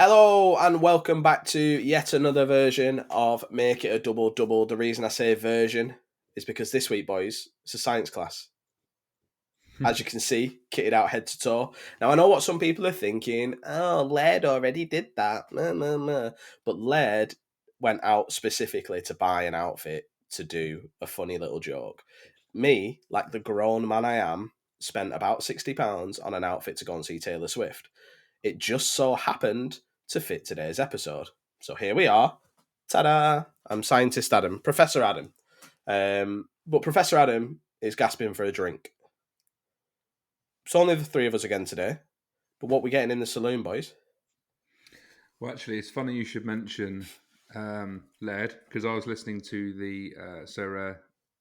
Hello and welcome back to yet another version of Make It a Double Double. The reason I say version is because this week, boys, it's a science class. As you can see, kitted out head to toe. Now, I know what some people are thinking. Oh, Laird already did that. No. But Laird went out specifically to buy an outfit to do a funny little joke. Me, like the grown man I am, spent about £60 on an outfit to go and see Taylor Swift. It just so happened to fit today's episode. So here we are. Ta-da! I'm Scientist Adam, Professor Adam. But Professor Adam is gasping for a drink. It's only the three of us again today. But what we getting in the saloon, boys? Well, actually, it's funny you should mention Laird, because I was listening to the Sarah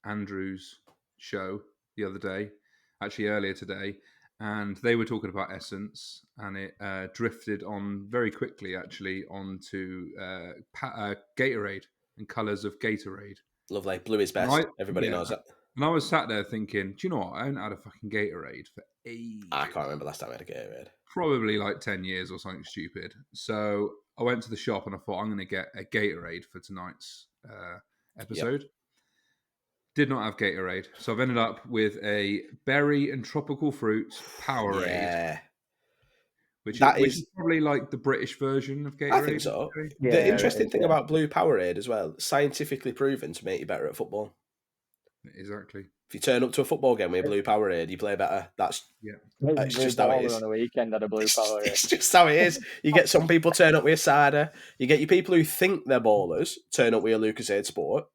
Andrews show the other day, actually earlier today, and they were talking about Essence, and it drifted on very quickly, actually, onto Gatorade and colours of Gatorade. Lovely. Blue is best. Everybody knows that. And I was sat there thinking, do you know what? I haven't had a fucking Gatorade for ages. I can't remember last time I had a Gatorade. Probably like 10 years or something stupid. So I went to the shop and I thought, I'm going to get a Gatorade for tonight's episode. Yep. Did not have Gatorade. So I've ended up with a berry and tropical fruits Powerade. Yeah. Which is probably like the British version of Gatorade. I think so. Yeah, the interesting thing about blue Powerade as well, scientifically proven to make you better at football. Exactly. If you turn up to a football game with a blue Powerade, you play better. That's just how it is. On a weekend at a blue Powerade. It's just how it is. You get some people turn up with a cider. You get your people who think they're ballers turn up with a Lucozade Sport.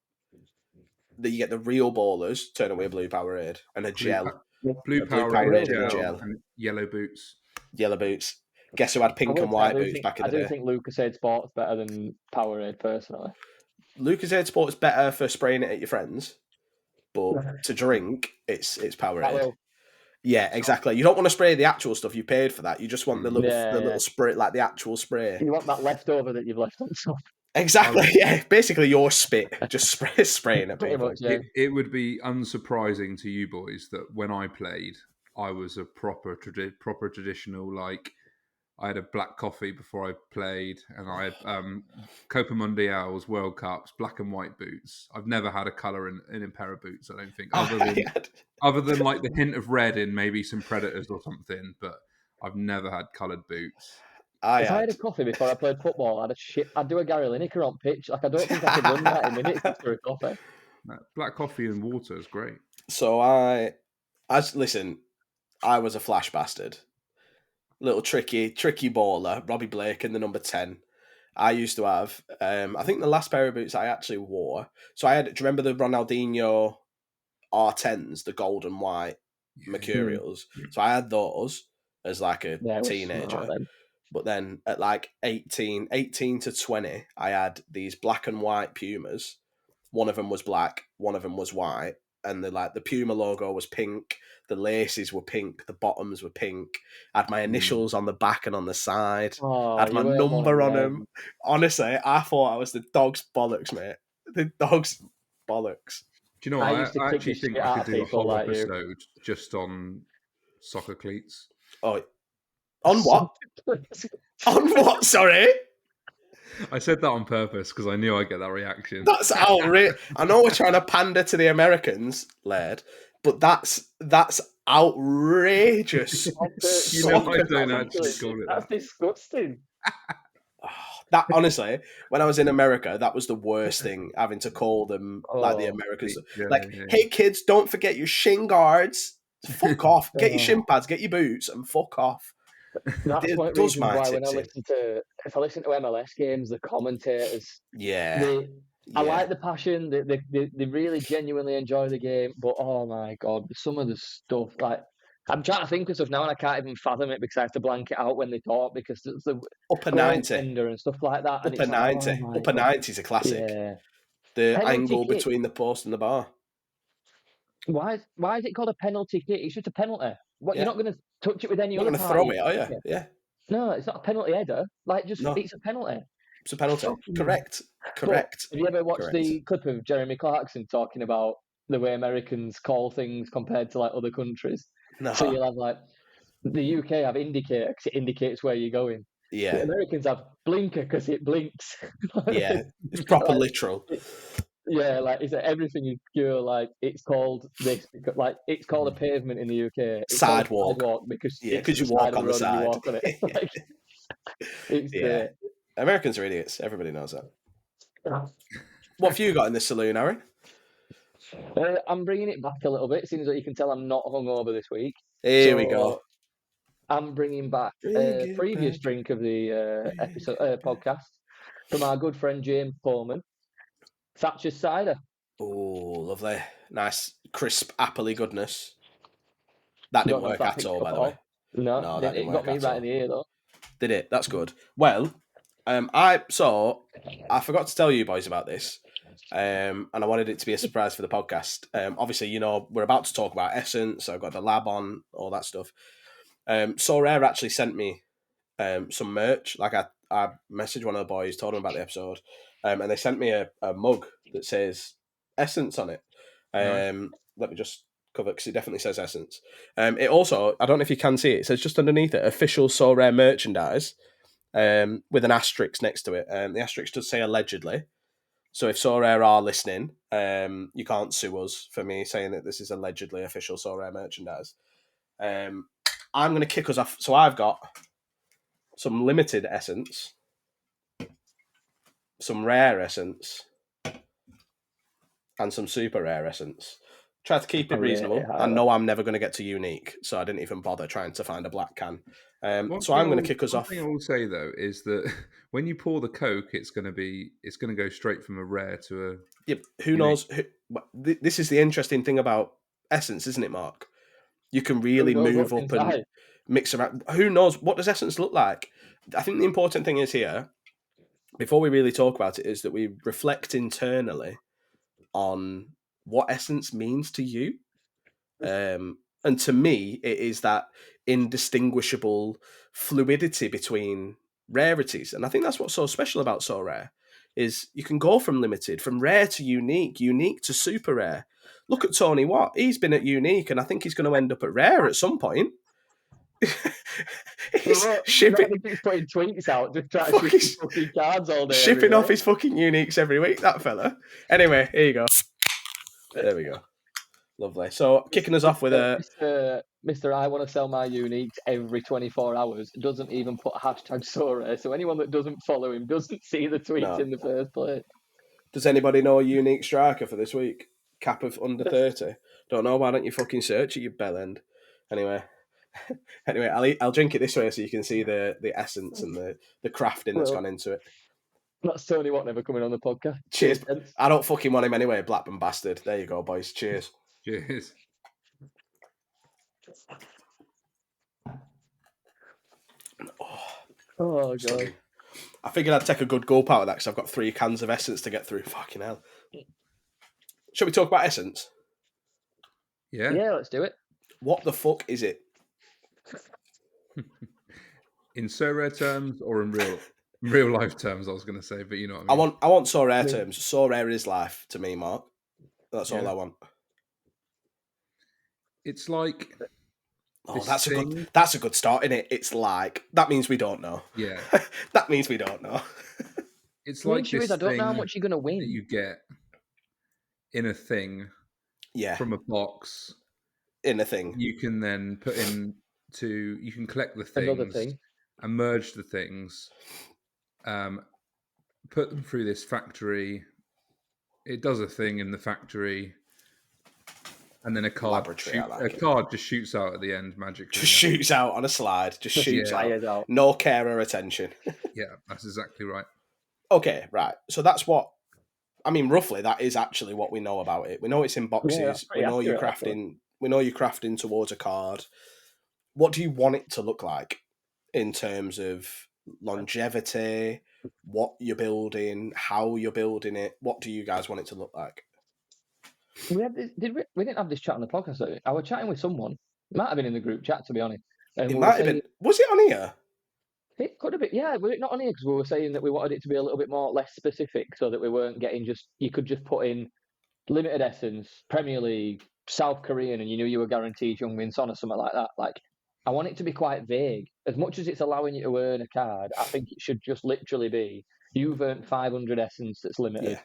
You get the real ballers turn up with a blue Powerade and a gel. Blue Powerade and a gel. And yellow boots. Yellow boots. Guess who had pink and white boots back in the day? I do think Lucozade Sport's better than Powerade, personally. Lucozade Sport's better for spraying it at your friends. But to drink, it's Powerade. Yeah, exactly. You don't want to spray the actual stuff. You paid for that. You just want the little spray, like the actual spray. You want that leftover that you've left on top. Exactly. Yeah, basically your spit, just spraying it. Pretty much. Yeah. It would be unsurprising to you boys that when I played, I was a proper traditional, like. I had a black coffee before I played, and I had Copa Mundial's World Cups, black and white boots. I've never had a colour in a pair of boots, I don't think, other than like the hint of red in maybe some Predators or something, but I've never had coloured boots. If I had a coffee before I played football, I'd do a Gary Lineker on pitch. Like, I don't think I could run 90 minutes for a coffee. Black coffee and water is great. So I was a flash bastard. Little tricky baller, Robbie Blake in the number 10. I used to have, I think the last pair of boots I actually wore. So do you remember the Ronaldinho R10s, the gold and white Mercurials? So I had those as like a teenager. But then at like 18 to 20, I had these black and white Pumas. One of them was black, one of them was white. And the Puma logo was pink. The laces were pink. The bottoms were pink. I had my initials on the back and on the side. I had my number on them. Honestly, I thought I was the dog's bollocks, mate. The dog's bollocks. Do you know what? I actually think I could do a whole episode just on soccer cleats. Oh, on what? On what? Sorry? I said that on purpose because I knew I'd get that reaction. That's outrageous. I know we're trying to pander to the Americans, Laird, but that's outrageous. You know, I don't actually call it that. That's disgusting. That honestly, when I was in America, that was the worst thing, having to call them like the Americans. Hey kids, don't forget your shin guards. Fuck off. Get your shin pads, get your boots, and fuck off. That's one of the reasons why when if I listen to MLS games, the commentators, I like the passion. They really genuinely enjoy the game. But oh my god, some of the stuff, like, I'm trying to think of stuff now, and I can't even fathom it because I have to blank it out when they talk because it's the upper 90 and stuff like that. Upper 90, upper 90 is a classic. Yeah. The angle between the post and the bar. Why is it called a penalty kick? It's just a penalty. What, you're not going to touch it with any other party? You're not going to throw it, are you? Yeah. No, it's not a penalty header. It's a penalty. It's a penalty. Correct. Have you ever watched the clip of Jeremy Clarkson talking about the way Americans call things compared to other countries? No. So you'll have the UK have indicator because it indicates where you're going. Yeah. The Americans have blinker because it blinks. Yeah, it's proper literal. Yeah, like is everything is pure. Like it's called this because like it's called a pavement in the UK. It's sidewalk because because you walk on the side. You walk on it. Like, it's great. Americans are idiots. Everybody knows that. What have you got in the saloon, Aaron? I'm bringing it back a little bit. Seems like you can tell I'm not hungover this week. Here we go. I'm bringing back a previous drink of the episode podcast from our good friend James Pullman, Thatcher's cider. Oh, lovely, nice, crisp, appley goodness. That didn't work at all, by the way. No, that didn't work. It got me right in the ear though. Did it? That's good. Well, I forgot to tell you boys about this. And I wanted it to be a surprise for the podcast. Obviously, you know, we're about to talk about Essence. I've got the lab on, all that stuff. Sorare actually sent me some merch. Like I messaged one of the boys, told them about the episode, and they sent me a mug that says Essence on it. Let me just cover it because it definitely says Essence. It also, I don't know if you can see it, it says just underneath it, official Sorare merchandise with an asterisk next to it. The asterisk does say allegedly. So if Sorare are listening, you can't sue us for me saying that this is allegedly official Sorare merchandise. I'm going to kick us off. So I've got some limited Essence, some rare Essence, and some super rare Essence. Try to keep it reasonable. I know I'm never going to get to unique, so I didn't even bother trying to find a black can. So I'm going to kick us off. One thing I will say though is that when you pour the Coke, it's going to go straight from a rare to a. Yeah, who knows? This is the interesting thing about Essence, isn't it, Mark? You can really move up and mix around. Who knows? What does Essence look like? I think the important thing is here, before we really talk about it, is that we reflect internally on what Essence means to you. And to me, it is that indistinguishable fluidity between rarities. And I think that's what's so special about Sorare, is you can go from limited, from rare to unique, unique to super rare. Look at Tony Watt. He's been at unique, and I think he's going to end up at rare at some point. He's shipping. He's putting tweets out, just trying to ship fucking cards all day. Shipping off his fucking uniques every week, that fella. Anyway, here you go. There we go. Lovely. So kicking us off with Mr. I want to sell my uniques every 24 hours. Doesn't even put hashtag Sorare. So anyone that doesn't follow him doesn't see the tweets in the first place. Does anybody know a unique striker for this week? Cap of under 30. Don't know. Why don't you fucking search it, you bellend? Anyway, I'll drink it this way so you can see the essence and the crafting that's gone into it. That's Tony Watt never coming on the podcast. Cheers. I don't fucking want him anyway, Blackburn bastard. There you go, boys. Cheers. Cheers. Oh, God. I figured I'd take a good gulp out of that because I've got 3 cans of Essence to get through. Fucking hell. Shall we talk about Essence? Yeah. Yeah, let's do it. What the fuck is it? In Sorare terms or in real life terms, I was going to say, but you know what I mean. I want Sorare terms. Sorare is life to me, Mark. That's all I want. It's like... that's a good start, isn't it? It's like... That means we don't know. Yeah. That means we don't know. It's like this I don't know how much you're going to win. That you get in a thing from a box. In a thing. You can then put into... You can collect the things. Another thing. And merge the things. Put them through this factory. It does a thing in the factory. And then a card just shoots out at the end magically. Just shoots out on a slide. Just shoots out. No care or attention. Yeah, that's exactly right. Okay, right. So that's what... I mean, roughly, that is actually what we know about it. We know it's in boxes. We know you're crafting. We know you're crafting towards a card. What do you want it to look like in terms of longevity, what you're building, how you're building it? What do you guys want it to look like? We didn't have this chat on the podcast, though. I was chatting with someone. It might have been in the group chat, to be honest. It might have been. Was it on here? It could have been. Yeah, was it not on here? Because we were saying that we wanted it to be a little bit more less specific, so that we weren't getting you could just put in limited Essence, Premier League, South Korean, and you knew you were guaranteed Heung-min Son or something like that. Like, I want it to be quite vague. As much as it's allowing you to earn a card, I think it should just literally be, you've earned 500 essence that's limited. Yeah.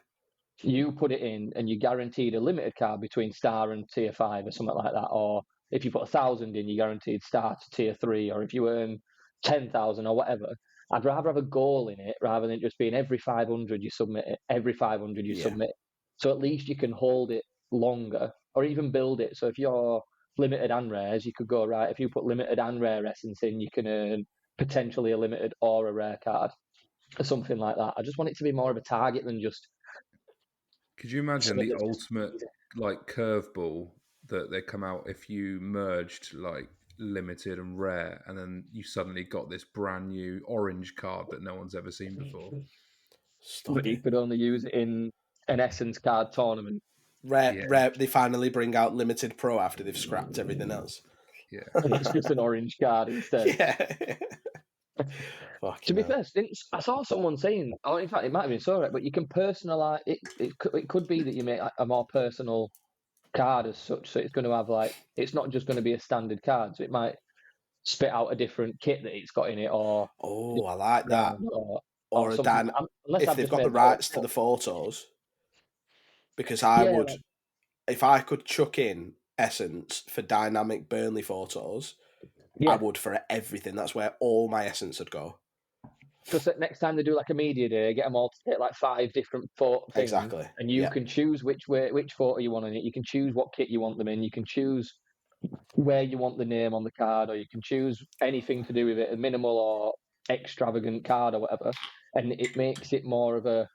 You put it in and you're guaranteed a limited card between star and tier 5 or something like that. Or if you put 1,000 in, you're guaranteed star to tier 3. Or if you earn 10,000 or whatever. I'd rather have a goal in it rather than just being every 500 you submit it, every 500 you submit. So at least you can hold it longer or even build it. So if you're limited and rares, you could go, right, if you put limited and rare essence in, you can earn potentially a limited or a rare card or something like that. I just want it to be more of a target than just... Could you imagine the ultimate like curveball that they come out if you merged like limited and rare, and then you suddenly got this brand new orange card that no one's ever seen before? But you could only use it in an essence card tournament. Rare. They finally bring out limited pro after they've scrapped everything else. Yeah, and it's just an orange card instead. Yeah. To be fair, I saw someone saying, oh, in fact, it might have been so right, but you can personalize it. It could be that you make a more personal card as such, so it's going to have like, it's not just going to be a standard card, so it might spit out a different kit that it's got in it, or I like that, or a if they've got the rights to the photos, because I would, if I could chuck in essence for dynamic Burnley photos, I would for everything. That's where all my essence would go. Because next time they do like a media day, get them all to take like 5 different photo things. Exactly. And you can choose which photo you want in it. You can choose what kit you want them in. You can choose where you want the name on the card, or you can choose anything to do with it, a minimal or extravagant card or whatever. And it makes it more of a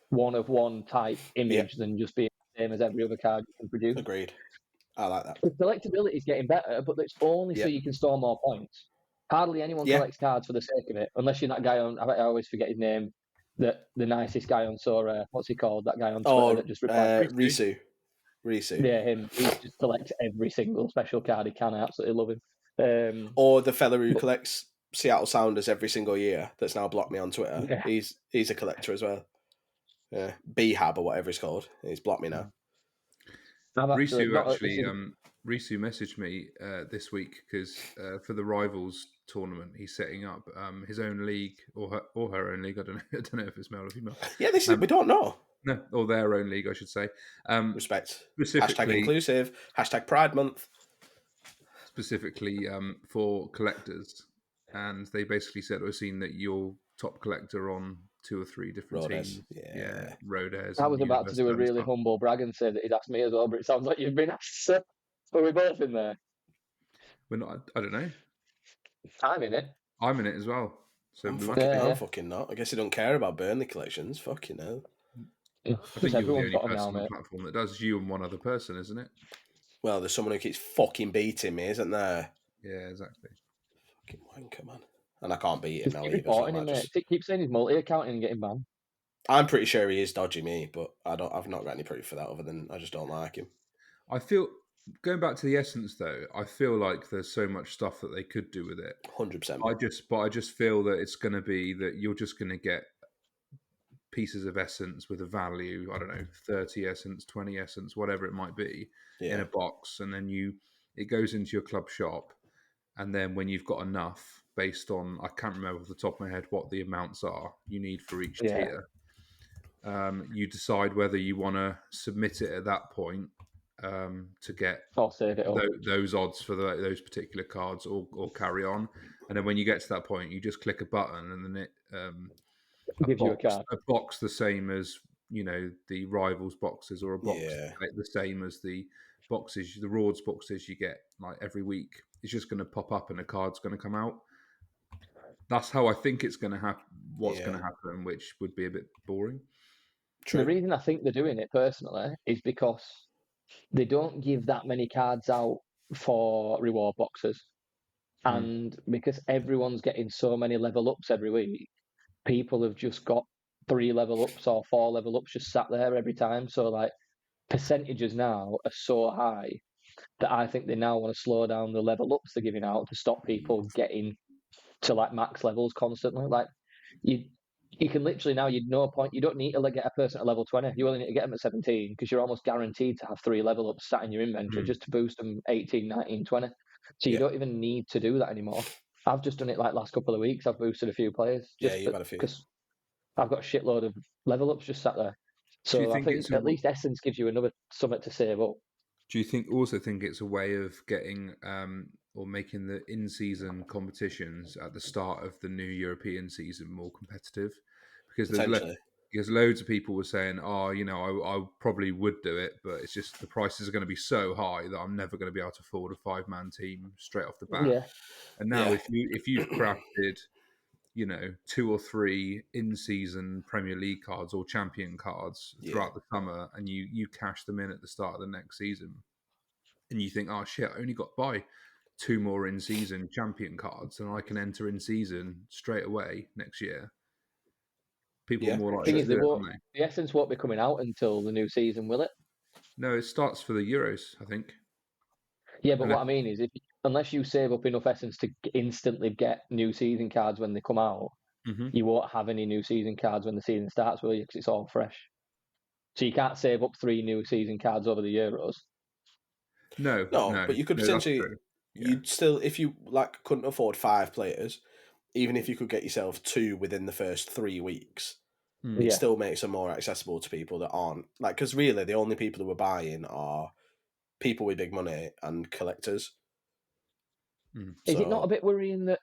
one-of-one type image than just being the same as every other card you can produce. Agreed. I like that. The collectability is getting better, but it's only so you can store more points. Hardly anyone collects cards for the sake of it, unless you're that guy on. I always forget his name. The nicest guy on Sora. What's he called? That guy on Twitter that just replied. Risu. Yeah, him. He just collects every single special card he can. I absolutely love him. Or the fella who collects Seattle Sounders every single year. That's now blocked me on Twitter. Yeah. He's a collector as well. Yeah, B-Hab or whatever it's called. He's blocked me now. Risu Risu messaged me this week because for the Rivals tournament, he's setting up his own league or her own league. I don't know if it's male or female. Yeah, we don't know. No, or their own league, I should say. Respect. Hashtag inclusive. Hashtag Pride Month. Specifically for collectors, and they basically said we've seen that you're top collector on 2 or 3 different teams. Yeah, Rodez. I was about to do a really humble brag and say that he'd asked me as well, but it sounds like you've been asked. So are we both in there? We're not. I don't know. I'm in it. I'm in it as well. So I'm fucking not. I guess he don't care about Burnley collections. Fucking hell. I think you're the only person on the platform that does. You and one other person, isn't it? Well, there's someone who keeps fucking beating me, isn't there? Yeah, exactly. Fucking wanker, man. And I can't beat him now either. So keep saying he's multi-accounting and getting banned. I'm pretty sure he is dodging me, but I've not got any proof for that other than I just don't like him. I feel, going back to the essence though, I feel like there's so much stuff that they could do with it. 100%. I just feel that it's going to be that you're just going to get pieces of essence with a value, I don't know, 30 essence, 20 essence, whatever it might be, in a box, and then it goes into your club shop, and then when you've got enough, based on, I can't remember off the top of my head what the amounts are you need for each tier, you decide whether you want to submit it at that point to get those odds for those particular cards, or carry on. And then when you get to that point, you just click a button, and then it gives you a card. A box the same as the Rivals boxes, or a box the same as the boxes, the Rords boxes you get like every week. It's just going to pop up and a card's going to come out. That's how I think it's going to happen. What's going to happen, which would be a bit boring. True. The reason I think they're doing it personally is because they don't give that many cards out for reward boxes, and because everyone's getting so many level ups every week, people have just got 3 level ups or 4 level ups just sat there every time. So like percentages now are so high that I think they now want to slow down the level ups they're giving out to stop people getting to like max levels constantly. Like you can literally now, you don't need to get a person at level 20. You only need to get them at 17 because you're almost guaranteed to have 3 level ups sat in your inventory just to boost them 18, 19, 20. So you don't even need to do that anymore. I've just done it like last couple of weeks. I've boosted a few players. You've had a few. Because I've got a shitload of level ups just sat there. So I think at least Essence gives you another summit to save up. Do you also think it's a way of getting or making the in-season competitions at the start of the new European season more competitive? Because there's loads of people were saying, "Oh, I probably would do it, but it's just the prices are going to be so high that I'm never going to be able to afford a 5-man team straight off the bat." Yeah. And now, if you've crafted 2 or 3 in-season Premier League cards or Champion cards throughout the summer, and you cash them in at the start of the next season, and you think, "Oh shit, I only got to buy 2 more in-season Champion cards, and I can enter in-season straight away next year." People are more likely to do it, aren't they? The Essence won't be coming out until the new season, will it? No, it starts for the Euros, I think. Yeah, but what I mean is, unless you save up enough Essence to instantly get new season cards when they come out, you won't have any new season cards when the season starts, will you? Because it's all fresh. So you can't save up 3 new season cards over the Euros. No, but you could potentially. You'd still, if you couldn't afford 5 players, even if you could get yourself 2 within the first 3 weeks, it still makes them more accessible to people that aren't because really the only people who are buying are people with big money and collectors. Is it not a bit worrying that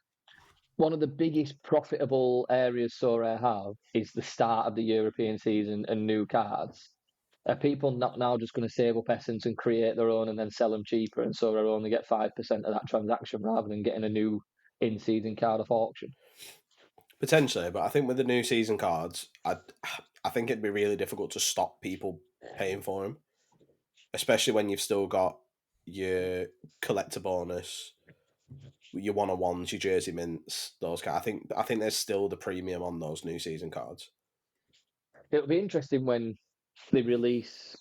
one of the biggest profitable areas Sorare have is the start of the European season and new cards? Are people not now just going to save up Essence and create their own and then sell them cheaper, and Sorare only get 5% of that transaction rather than getting a new in-season card off auction? Potentially, but I think with the new season cards, I think it'd be really difficult to stop people paying for them, especially when you've still got your collector bonus, your 1-on-1s, your jersey mints, those cards. I think there's still the premium on those new season cards. It'll be interesting when they release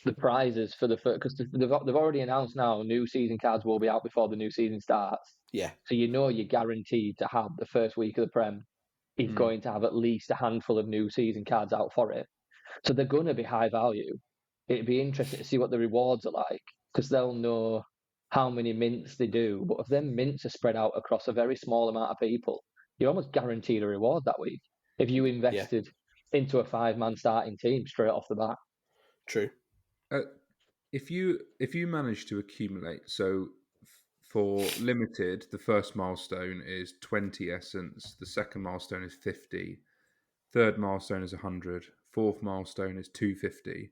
the prizes for the first, because they've already announced now new season cards will be out before the new season starts. Yeah. So you're guaranteed to have the first week of the Prem is going to have at least a handful of new season cards out for it. So they're going to be high value. It'd be interesting to see what the rewards are like, because they'll know how many mints they do. But if them mints are spread out across a very small amount of people, you're almost guaranteed a reward that week if you invested into a 5-man starting team straight off the bat. True. If you manage to accumulate, so for limited, the first milestone is 20 Essence, the second milestone is 50, third milestone is 100, fourth milestone is 250,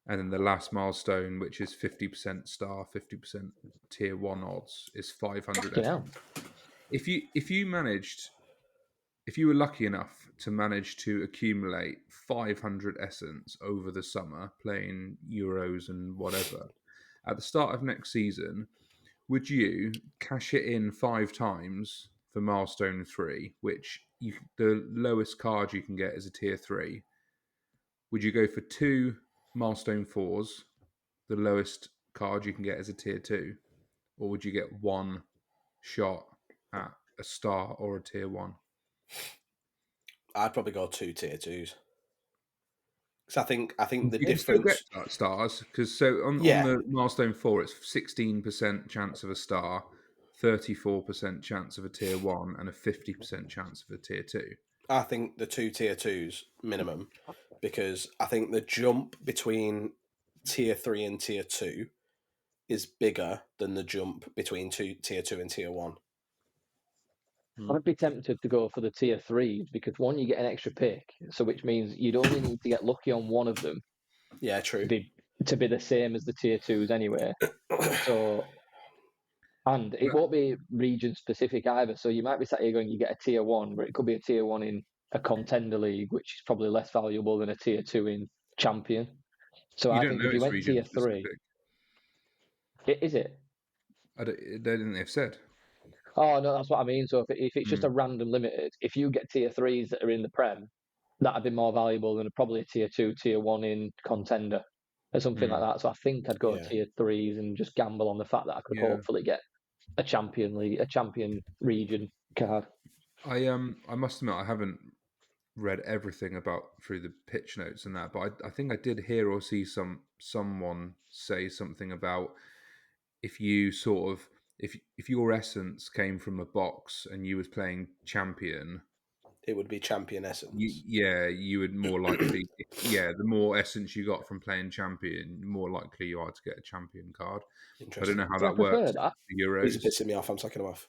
and then the last milestone, which is 50% star, 50% tier 1 odds, is 500 Essence. If you were lucky enough to manage to accumulate 500 Essence over the summer, playing Euros and whatever, at the start of next season, would you cash it in 5 times for milestone 3, which the lowest card you can get is a tier 3? Would you go for 2 milestone 4s, the lowest card you can get is a tier 2? Or would you get 1 shot at a star or a tier 1? I'd probably go 2 tier 2s. Because I think the you difference. Still get stars, because on the milestone 4, it's 16% chance of a star, 34% chance of a tier 1, and a 50% chance of a tier 2. I think the 2 tier 2s minimum, because I think the jump between tier 3 and tier 2 is bigger than the jump between tier 2 and tier 1. I'd be tempted to go for the tier 3s because one, you get an extra pick, so which means you'd only need to get lucky on one of them. Yeah, true. To be the same as the tier 2s anyway. And it won't be region specific either. So you might be sat here going, you get a tier 1, but it could be a tier 1 in a contender league, which is probably less valuable than a tier 2 in champion. So I think if you went tier 3, is it? They didn't have said. Oh no, that's what I mean. So if it's just a random limited, if you get tier 3s that are in the Prem, that'd be more valuable than probably a tier 2, tier 1 in contender or something like that. So I think I'd go tier 3s and just gamble on the fact that I could hopefully get a champion league, a champion region card. I must admit I haven't read everything about through the pitch notes and that, but I think I did hear or see someone say something about if you if your essence came from a box and you was playing champion, it would be champion essence. You would more likely. The more essence you got from playing champion, the more likely you are to get a champion card. I don't know how that works. That. The Euros. He's pissing me off. I'm taking him off.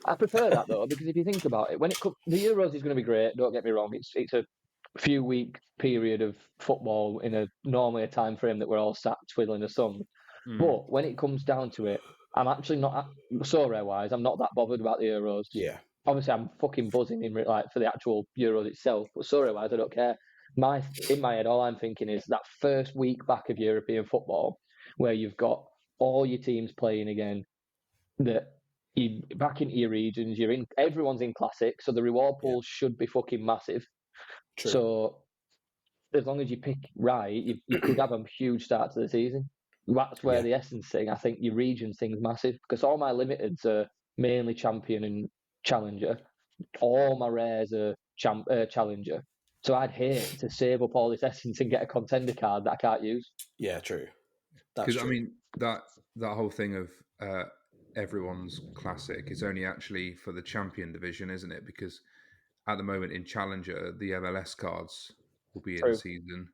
I prefer that though, because if you think about it, when it comes, the Euros is going to be great. Don't get me wrong; it's a few week period of football in normally a time frame that we're all sat twiddling the thumbs. But when it comes down to it, I'm actually not Sorare wise. I'm not that bothered about the Euros. Yeah. Obviously, I'm fucking buzzing for the actual Euros itself. But Sorare wise, I don't care. In my head, all I'm thinking is that first week back of European football, where you've got all your teams playing again. That you back into your regions. Everyone's in Classic, so the reward pools should be fucking massive. True. So as long as you pick right, you could have a huge start to the season. That's where the essence thing, I think your regions thing's massive, because all my limiteds are mainly champion and challenger. All my rares are challenger. So I'd hate to save up all this essence and get a contender card that I can't use. Yeah, true. Because I mean that whole thing of everyone's classic is only actually for the champion division, isn't it? Because at the moment in challenger, the MLS cards will be in season.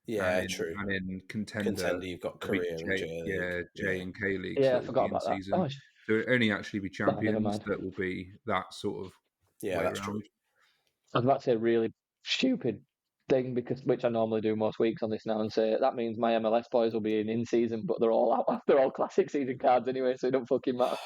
Yeah, true. And in contender, you've got Korea and J and K League. Yeah, I forgot about that. So it'll only actually be champions that will be that sort of. Yeah, that's true. I was about to say a really stupid thing, which I normally do most weeks on this now, and say that means my MLS boys will be in season, but they're all out. They're all classic season cards anyway, so it don't fucking matter.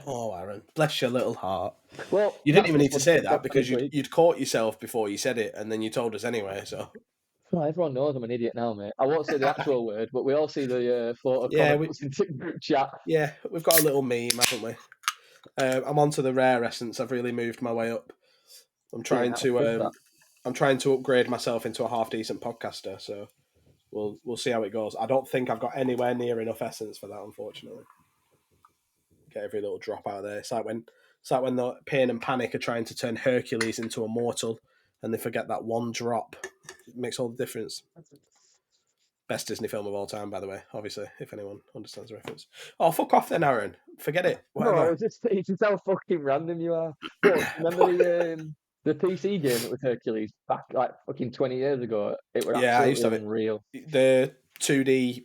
Oh, Aaron, bless your little heart. Well, you didn't even need to say that because you'd caught yourself before you said it, and then you told us anyway. So, well, everyone knows I'm an idiot now, mate. I won't say the actual word, but we all see the photo comments in group chat. Yeah, we've got a little meme, haven't we? I'm onto the rare essence. I've really moved my way up. I'm trying to upgrade myself into a half decent podcaster. So we'll see how it goes. I don't think I've got anywhere near enough essence for that, unfortunately. Get every little drop out of there. It's like when the Pain and Panic are trying to turn Hercules into a mortal, and they forget that one drop. It makes all the difference. Best Disney film of all time, by the way. Obviously, if anyone understands the reference. Oh, fuck off then, Aaron. Forget it. Whatever. No, it's just how fucking random you are. But remember the PC game that was Hercules back like fucking 20 years ago? It was I used to have unreal. The 2D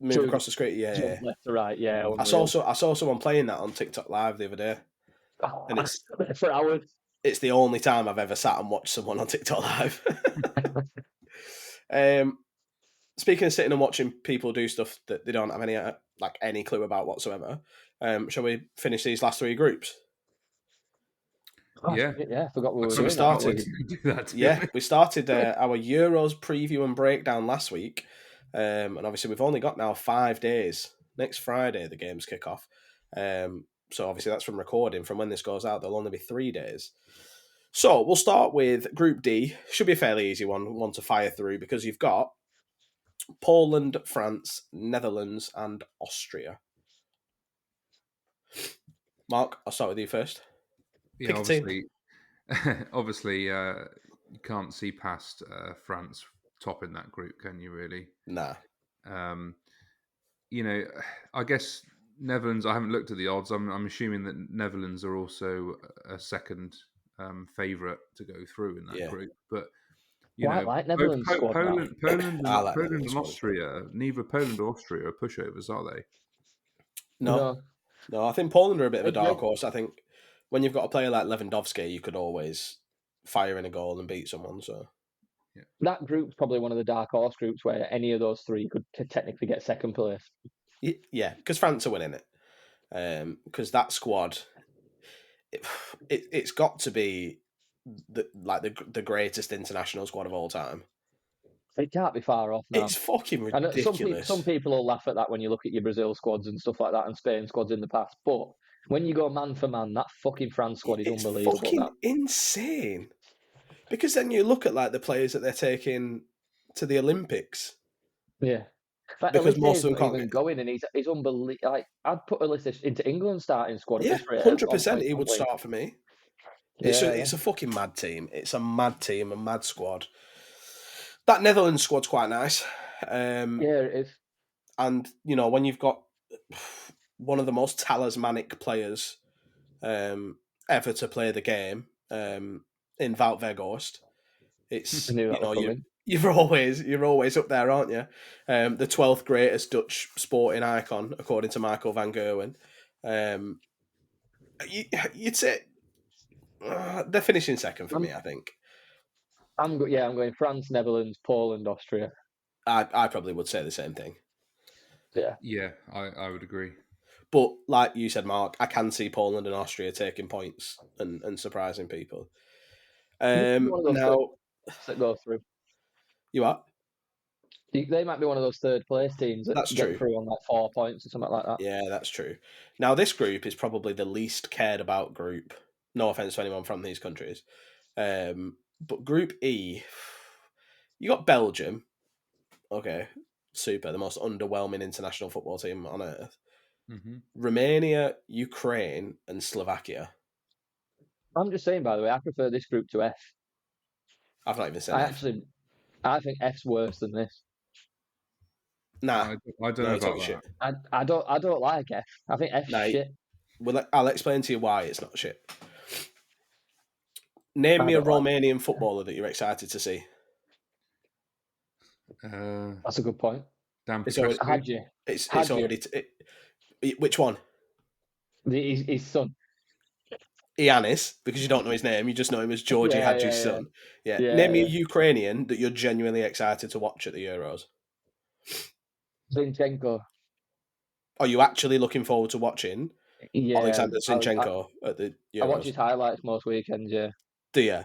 move across the screen. Yeah. Left to right. Yeah. I saw someone playing that on TikTok Live the other day. Oh, and it's for hours. It's the only time I've ever sat and watched someone on TikTok Live. Speaking of sitting and watching people do stuff that they don't have any clue about whatsoever, shall we finish these last three groups? Yeah, I forgot we were doing. We started our Euros preview and breakdown last week, and obviously we've only got now 5 days. Next Friday the games kick off, so obviously that's from recording. From when this goes out, there'll only be 3 days. So we'll start with Group D. Should be a fairly easy one to fire through, because you've got Poland, France, Netherlands, and Austria. Mark, I'll start with you first. Yeah, obviously, you can't see past France topping that group, can you? Really? Nah. I guess Netherlands. I haven't looked at the odds. I'm assuming that Netherlands are also a second favourite to go through in that group, but. I like Netherlands squad. Poland and Austria. Neither Poland or Austria are pushovers, are they? No. I think Poland are a bit of a dark horse. I think when you've got a player like Lewandowski, you could always fire in a goal and beat someone. So that group's probably one of the dark horse groups where any of those three could technically get second place. Yeah, because France are winning it. Because that squad, it's got to be the greatest international squad of all time. It can't be far off now. It's fucking ridiculous. Some people will laugh at that when you look at your Brazil squads and stuff like that, and Spain squads in the past. But when you go man for man, that fucking France squad is unbelievable. It's fucking insane. Because then you look at the players that they're taking to the Olympics. Yeah. Because most of them can't even go in, and he's unbelievable. I'd put Ulisses into England starting squad. Yeah, 100% he would start for me. It's a fucking mad team. It's a mad team, a mad squad. That Netherlands squad's quite nice. Yeah, it is. And, you know, when you've got one of the most talismanic players ever to play the game in Wout Weghorst, it's, you know, you're always up there, aren't you? The 12th greatest Dutch sporting icon, according to Michael van Gerwen. You'd say they're finishing second for me, I think. I'm going France, Netherlands, Poland, Austria. I probably would say the same thing. Yeah, I would agree. But like you said, Mark, I can see Poland and Austria taking points and surprising people. Now that go through. You what? They might be one of those third place teams that get through on like 4 points or something like that. Yeah, that's true. Now this group is probably the least cared about group. No offense to anyone from these countries, but Group E, you got Belgium. Okay, super. The most underwhelming international football team on earth. Mm-hmm. Romania, Ukraine, and Slovakia. I'm just saying, by the way, I prefer this group to F. I've not even said F. I think F's worse than this. Nah, I don't know about that. Shit. I don't like F. I think F's shit. Well, I'll explain to you why it's not shit. Name me a Romanian footballer that you're excited to see. That's a good point. It's already. Which one? His son. Ianis, because you don't know his name, you just know him as Georgi Hadji's son. Yeah. Name me a Ukrainian that you're genuinely excited to watch at the Euros. Zinchenko. Are you actually looking forward to watching Alexander Zinchenko at the Euros? I watch his highlights most weekends, yeah. Do you?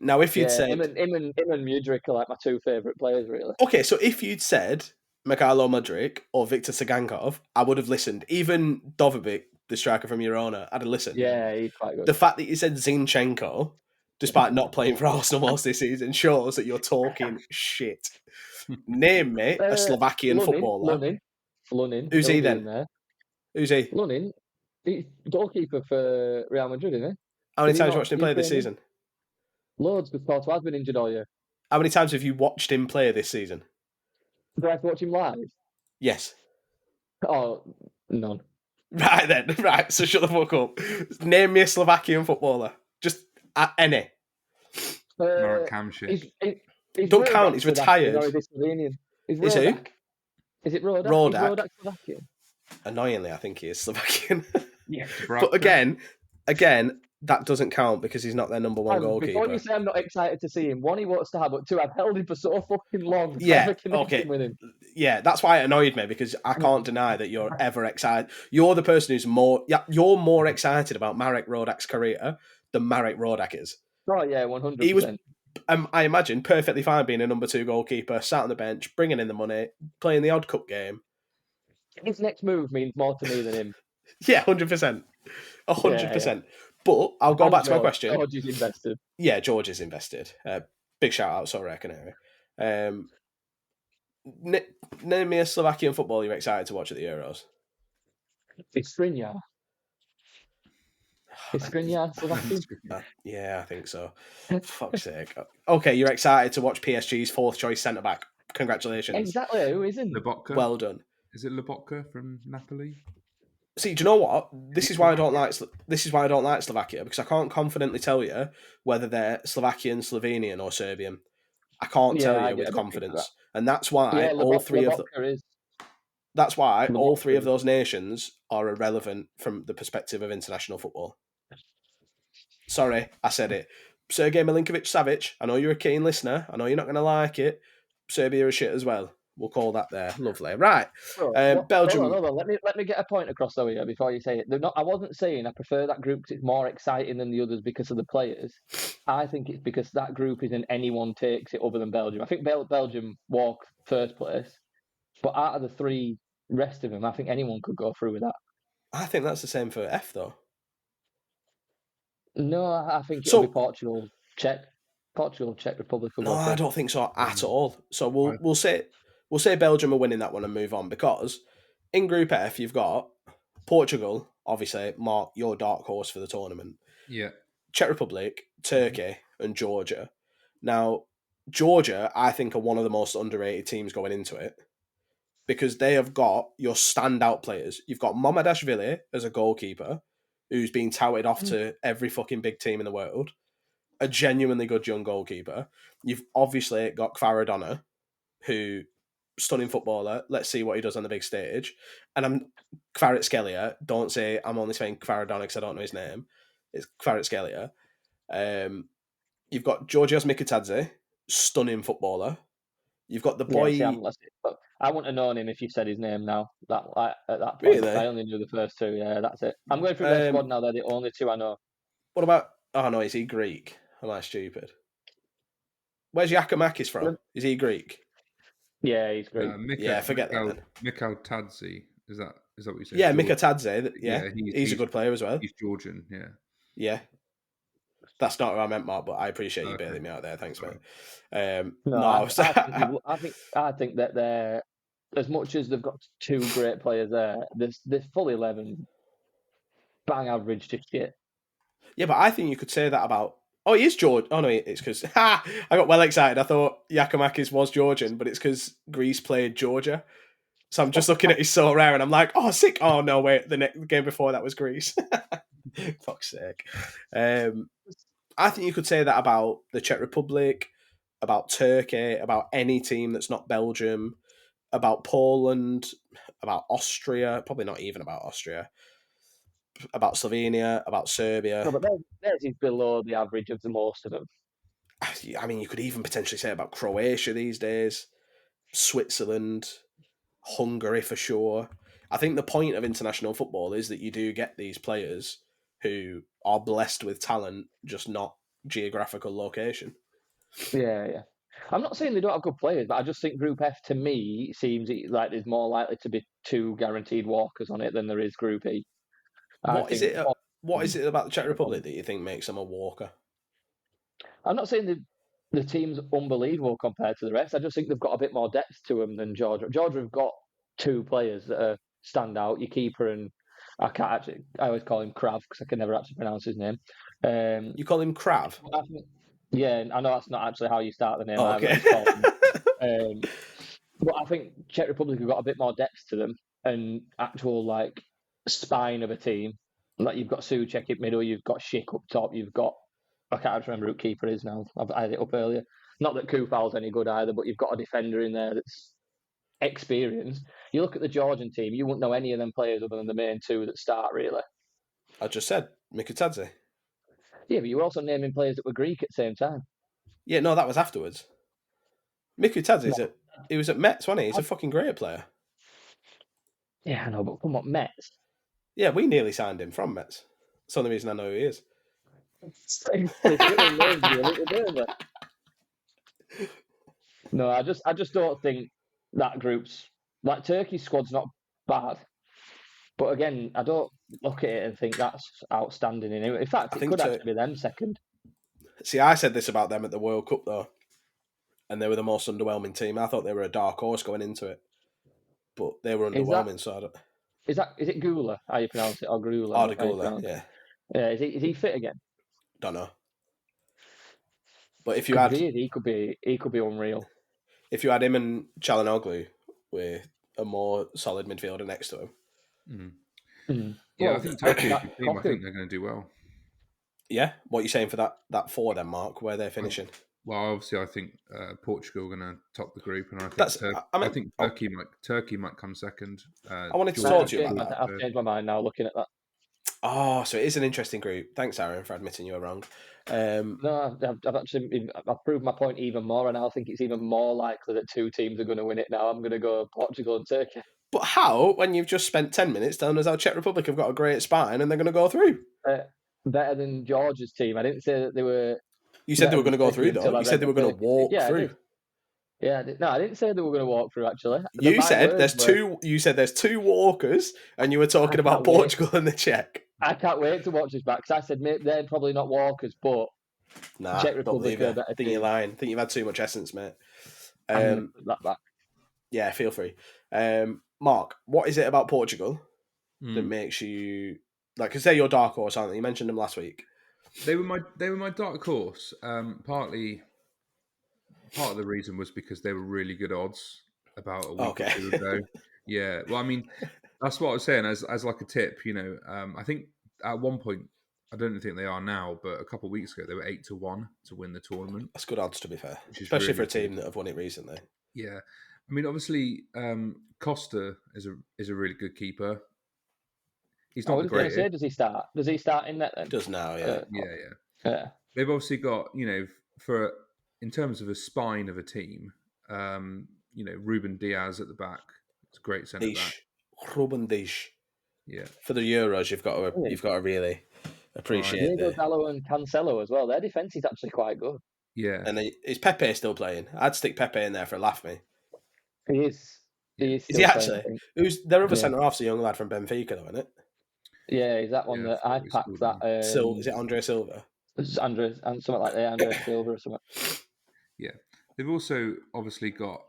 Now, if you'd said... Him and Mudryk are like my two favourite players, really. Okay, so if you'd said Mikhailo Mudryk or Viktor Tsygankov, I would have listened. Even Dovovic, the striker from Girona, I'd have listened. Yeah, he's quite good. The fact that you said Zinchenko, despite not playing for Arsenal most this season, shows that you're talking shit. Name me a Slovakian footballer. Lunin. Who's he then? Who's he? Lunin. He's goalkeeper for Real Madrid, isn't he? How many times have you watched him play this season? Loads, because Courtois has been injured all year. How many times have you watched him play this season? Do I have to watch him live? Yes. Oh, none. Right then, right, so shut the fuck up. Name me a Slovakian footballer. Just any. Marek Hamšík. Don't count, he's retired. Is who? Is it Rodak? Rodak. Is Rodak Slovakian? Annoyingly, I think he is Slovakian. Yeah. But again, that doesn't count because he's not their number one goalkeeper. Before you say I'm not excited to see him, one, he won't start, but two, I've held him for so fucking long. Yeah, okay. With him. Yeah, that's why it annoyed me, because I can't deny that you're ever excited. You're the person who's you're more excited about Marek Rodak's career than Marek Rodak is. Oh yeah, 100%. He was, I imagine, perfectly fine being a number 2 goalkeeper, sat on the bench, bringing in the money, playing the odd cup game. His next move means more to me than him. Yeah, 100%. 100%. But I'll go back to my question. George is invested. Yeah, George is invested. Big shout out, sorry, I can hear it. Name me a Slovakian footballer you're excited to watch at the Euros. It's Skriniar. Is Skriniar Slovakian? Yeah, I think so. Fuck's sake. Okay, you're excited to watch PSG's 4th choice centre-back. Congratulations. Exactly, who isn't? Lobotka? Well done. Is it Lobotka from Napoli? See, do you know what? This is why I don't like Slovakia, because I can't confidently tell you whether they're Slovakian, Slovenian, or Serbian. I can't tell you with confidence, and that's why all three of them. That's why all three of those nations are irrelevant from the perspective of international football. Sorry, I said it. Sergei Milinkovic-Savic, I know you're a keen listener. I know you're not going to like it. Serbia is shit as well. We'll call that there. Lovely. Right. Belgium. Hold on. Let me get a point across though here before you say it. I wasn't saying I prefer that group because it's more exciting than the others because of the players. I think it's because that group isn't anyone takes it other than Belgium. I think Belgium walk first place, but out of the 3 rest of them, I think anyone could go through with that. I think that's the same for F though. No, I think it'll be Portugal, Czech Republic. No, I don't think so at all. So we'll say Belgium are winning that one and move on, because in Group F you've got Portugal, obviously, Mark, your dark horse for the tournament. Yeah. Czech Republic, Turkey, and Georgia. Now, Georgia, I think, are one of the most underrated teams going into it. because they have got your standout players. You've got Mamardashvili as a goalkeeper, who's been touted off to every fucking big team in the world. A genuinely good young goalkeeper. You've obviously got Kvaradona, who stunning footballer. Let's see what he does on the big stage. And I'm Kvaratskhelia. Don't say I'm only saying Kvaradona because I don't know his name. It's Kvaratskhelia. You've got Georgios Mikitadze, stunning footballer. You've got the boy. Yeah, but I wouldn't have known him if you said his name now. At that point, really? I only knew the first two. Yeah, that's it. I'm going through their squad now. They're the only two I know. What about? Oh no, is he Greek? Am I stupid? Where's Giacomakis from? Is he Greek? Yeah, he's Greek. Forget that then. Mikhail is that what you said? Yeah, Mikhail Yeah, he's a good player as well. He's Georgian, yeah. Yeah. That's not what I meant, Mark, but I appreciate you bailing me out there. Thanks, mate. I think that they're, as much as they've got two great players there, this full 11 bang average to shit. Yeah, but I think you could say that about. Oh, he is George. Oh no, it's because I got well excited. I thought Giacomakis was Georgian, but it's because Greece played Georgia. So I'm just looking at his so rare, and I'm like, oh, sick. Oh no, wait, the game before that was Greece. Fuck's sake. I think you could say that about the Czech Republic, about Turkey, about any team that's not Belgium, about Poland, about Austria. Probably not even about Austria. About Slovenia, about Serbia. No, but theirs is below the average of the most of them. I mean, you could even potentially say about Croatia these days, Switzerland, Hungary for sure. I think the point of international football is that you do get these players who are blessed with talent, just not geographical location. Yeah. I'm not saying they don't have good players, but I just think Group F, to me, seems like there's more likely to be 2 guaranteed walkers on it than there is Group E. What is it about the Czech Republic that you think makes them a walker? I'm not saying the team's unbelievable compared to the rest. I just think they've got a bit more depth to them than Georgia. Georgia have got 2 players that stand out. Your keeper and I always call him Krav because I can never actually pronounce his name. You call him Krav? Yeah, I know that's not actually how you start the name. Oh, okay. But I think Czech Republic have got a bit more depth to them and actual like spine of a team. Like you've got Souček in middle, you've got Schick up top, you've got I can't remember who keeper is now. I've had it up earlier. Not that Koufal's any good either, but you've got a defender in there that's experienced. You look at the Georgian team, you wouldn't know any of them players other than the main 2 that start really. I just said Mikitadze. Yeah, but you were also naming players that were Greek at the same time. Yeah, no, that was afterwards. Mikitadze he was at Metz, wasn't he? He's a fucking great player. Yeah, I know, but come on, Metz. Yeah, we nearly signed him from Metz. That's the only reason I know who he is. No, I just don't think that group's like Turkey's squad's not bad, but again, I don't look at it and think that's outstanding. In fact, it could actually be them second. See, I said this about them at the World Cup though, and they were the most underwhelming team. I thought they were a dark horse going into it, but they were underwhelming. Is it Gula? How you pronounce it, or Grula? Oh, the Gula, yeah. Yeah, is he fit again? Don't know. But if you he could be unreal. If you had him and Çalhanoğlu with a more solid midfielder next to him. Yeah, well, I think Turkey, I think they're going to do well. Yeah, what are you saying for that 4 then, Mark? Where they're finishing? Well, obviously, I think Portugal are going to top the group, and I think Turkey might come second. I wanted to talk to you about that. I've changed my mind now looking at that. Oh, so it is an interesting group. Thanks, Aaron, for admitting you were wrong. No, I've proved my point even more, and I think it's even more likely that 2 teams are going to win it now. I'm going to go Portugal and Turkey. But how, when you've just spent 10 minutes telling us how Czech Republic have got a great spine and they're going to go through? Better than Georgia's team. I didn't say that they were... You said they were going to go through, though. You said they were going to walk through. I didn't say they were going to walk through, actually. You said there's 2 walkers, and you were talking about Portugal and the Czech. I can't wait to watch this back, because I said they're probably not walkers, but Czech Republic are better. I think you're lying. I think you've had too much essence, mate. That back. Yeah, feel free. Mark, what is it about Portugal that makes you like? Because they're your dark horse, aren't they? You mentioned them last week. They were my dark horse. Part of the reason was because they were really good odds. about a week or two ago. Yeah, well, I mean, that's what I was saying as like a tip. I think at one point, I don't think they are now, but a couple of weeks ago they were 8-1 to win the tournament. That's good odds, to be fair, especially really for a team that have won it recently. Yeah, I mean, obviously, Costa is a really good keeper. He's not the greatest. Say, does he start? Does he start in that then? Does now, yeah. Yeah. They've obviously got, in terms of a spine of a team, Ruben Diaz at the back. It's a great centre back. Ruben Diaz. Yeah. For the Euros, you've got to really appreciate it. Diego Dallo and Cancelo as well. Their defence is actually quite good. Yeah. And is Pepe still playing? I'd stick Pepe in there for a laugh, me. He is. Is he actually? Who's their other centre half's a young lad from Benfica, though, isn't it? Yeah, is that one that I packed that? Is it Andre Silva? It's Andre and something like that. Andre Silva or something. Yeah, they've also obviously got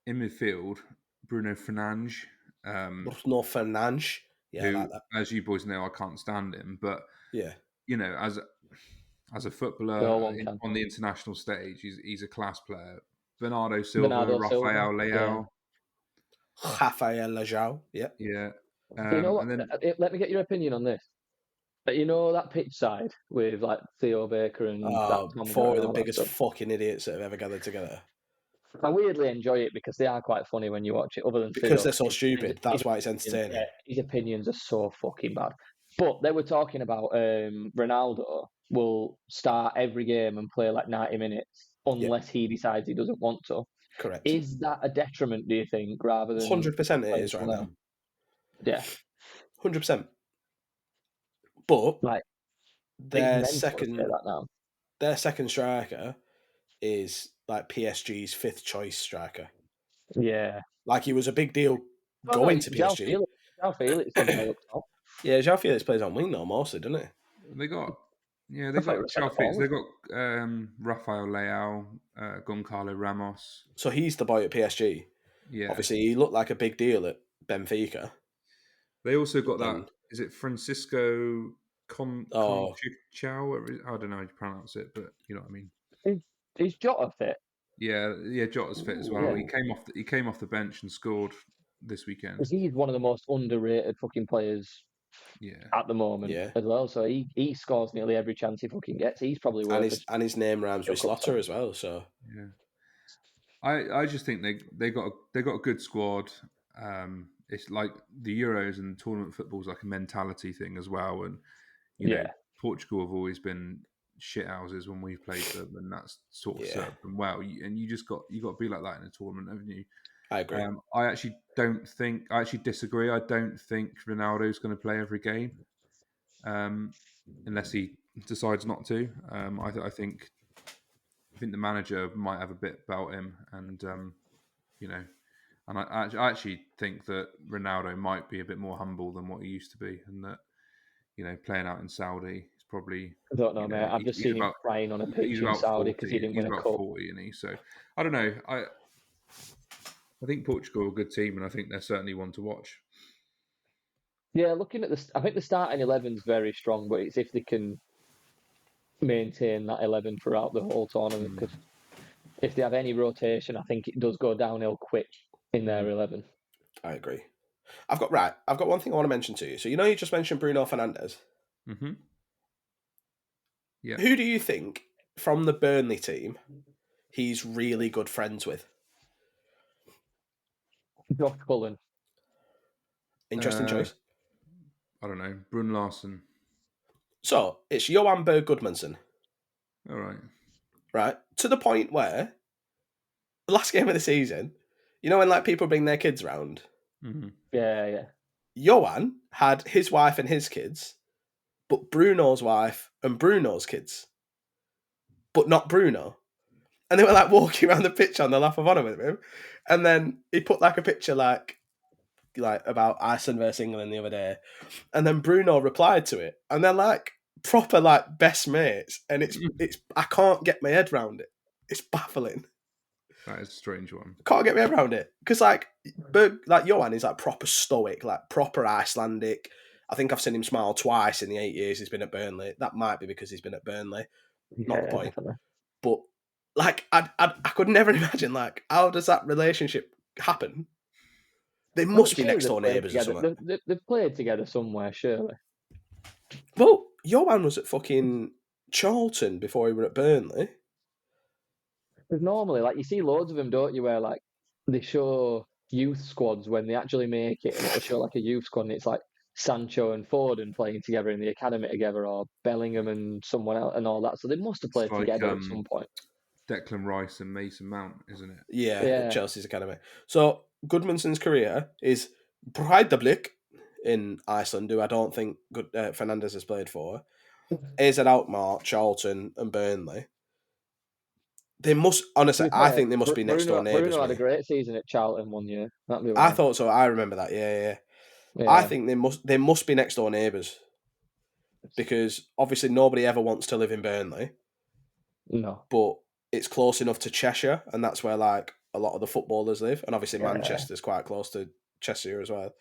in midfield Bruno Fernandes. Bruno Fernandes. Yeah, who, I like that. As you boys know, I can't stand him, but yeah, as a footballer on the international stage, he's a class player. Bernardo Silva, Rafael Leao. Rafael Leao, yeah. Yeah. You know what? Let me get your opinion on this. But you know that pitch side with like Theo Baker and four of the biggest fucking idiots that have ever gathered together. I weirdly enjoy it because they are quite funny when you watch it. Other than because they're so stupid, that's why it's entertaining. Yeah, his opinions are so fucking bad. But they were talking about Ronaldo will start every game and play like 90 minutes unless he decides he doesn't want to. Correct. Is that a detriment, do you think, rather than 100% it is right now? Yeah. 100%. But like their second striker is like PSG's 5th choice striker. Yeah. Like he was a big deal going to PSG. João Felix up top. Yeah, João Felix plays on wing though mostly, doesn't he? They got João Felix. They got Rafael Leao, Goncalo Ramos. So he's the boy at PSG. Yeah. Obviously, he looked like a big deal at Benfica. They also got that. Is it Francisco Conchao? I don't know how you pronounce it, but you know what I mean. Is Jota fit? Yeah, Jota's fit as well. Yeah. He came off the bench and scored this weekend. Because he's one of the most underrated fucking players. Yeah. At the moment as well. So he scores nearly every chance he fucking gets. He's probably worth and his name rhymes with Slaughter as well. So yeah. I just think they got a good squad. It's like the Euros and tournament football is like a mentality thing as well. And you know, Portugal have always been shithouses when we've played them, and that's sort of served them well. And you got to be like that in a tournament, haven't you? I agree. I actually disagree. I don't think Ronaldo's going to play every game, unless he decides not to. I think the manager might have a bit about him, and and I actually think that Ronaldo might be a bit more humble than what he used to be, and that playing out in Saudi is probably. I don't know, mate. I've just seen him crying on a pitch in Saudi because he didn't win a cup. 40, isn't he? So I don't know. I think Portugal are a good team, and I think they're certainly one to watch. Yeah, looking at this, I think the starting 11 is very strong, but it's if they can maintain that 11 throughout the whole tournament. Because if they have any rotation, I think it does go downhill quick in their 11. I agree. I've got one thing I want to mention to you. So you just mentioned Bruno Fernandes. Mm-hmm. Yeah. Who do you think from the Burnley team he's really good friends with? Josh Cullen. Interesting choice. I don't know. Brun Larsen. So, it's Johan Berg Gudmundsson. All right. Right. To the point where, the last game of the season, when like people bring their kids around? Mm-hmm. Yeah. Johan had his wife and his kids, but Bruno's wife and Bruno's kids. But not Bruno. And they were like walking around the pitch on the Lap of Honor with him. And then he put like a picture like about Iceland versus England the other day. And then Bruno replied to it. And they're like proper like best mates. And it's I can't get my head around it. It's baffling. That is a strange one. I can't get my head around it. Because like Johan is like proper stoic, like proper Icelandic. I think I've seen him smile twice in the 8 years he's been at Burnley. That might be because he's been at Burnley. Not the point. Definitely. But like I could never imagine like how does that relationship happen. They must be next door neighbours or something. They've played together somewhere, surely. Well, Johan was at fucking Charlton before he were at Burnley. Because normally, like, you see loads of them, don't you, where, like, they show youth squads when they actually make it, and it'll show, like, a youth squad, and it's, like, Sancho and Foden playing together in the academy together, or Bellingham and someone else and all that. So they must have played together at some point. Declan Rice and Mason Mount, isn't it? Yeah. Chelsea's academy. So Goodmanson's career is Breiðablik in Iceland, who I don't think Fernandes has played for, AZ Alkmaar, Charlton, and Burnley. They must, honestly, I think they must be next door neighbours. Bruno had a great season at Charlton one year. I thought so. I remember that. Yeah. I think they must be next door neighbours, because obviously nobody ever wants to live in Burnley. No, but it's close enough to Cheshire, and that's where like a lot of the footballers live, and obviously Manchester's quite close to Cheshire as well.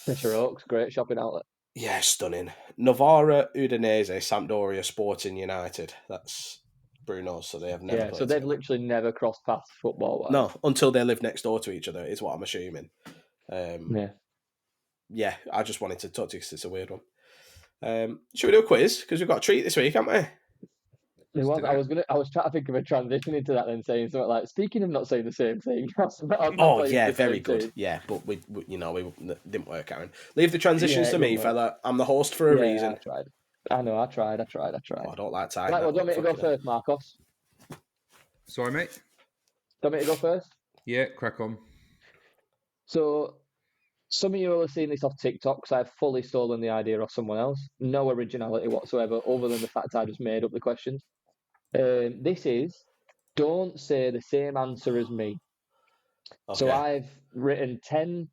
Cheshire Oaks, great shopping outlet. Yeah, stunning. Novara, Udinese, Sampdoria, Sporting United. That's Bruno's, so they have never. Yeah, so they've literally never crossed paths football-wise. No, until they live next door to each other, is what I'm assuming. Yeah, I just wanted to talk to you because it's a weird one. Should we do a quiz? Because we've got a treat this week, haven't we? I was trying to think of a transition into that, then saying something like, speaking of not saying the same thing. Very good. Yeah, but we didn't work, Aaron. Leave the transitions to me, fella. I'm the host for a reason. I tried. I know, I tried. Oh, I don't like time. Right, well, do you want me to go first, Marcos? Sorry, mate? Do you want me to go first? Yeah, crack on. So, some of you will have seen this off TikTok, because I've fully stolen the idea off someone else. No originality whatsoever, other than the fact I just made up the questions. This is, don't say the same answer as me. Okay. So I've written 10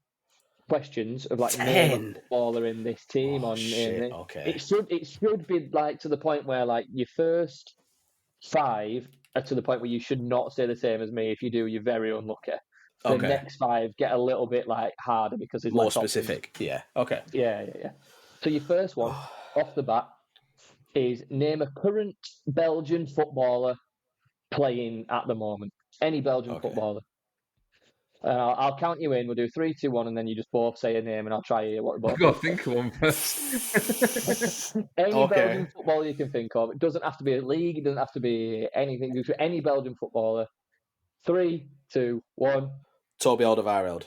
questions of like name a footballer in this team. Okay. It should be like to the point where like your first 5 are to the point where you should not say the same as me. If you do, you're very unlucky. The next 5 get a little bit like harder because it's more specific. Options. Yeah. Okay. Yeah. So your first one off the bat is name a current Belgian footballer playing at the moment. Any Belgian footballer. I'll count you in. We'll do 3, 2, 1, and then you just both say a name, and I'll try you. I've got to think of one first. Any Belgian footballer you can think of. It doesn't have to be a league. It doesn't have to be anything. Any Belgian footballer. 3, 2, 1. Toby Alderweireld.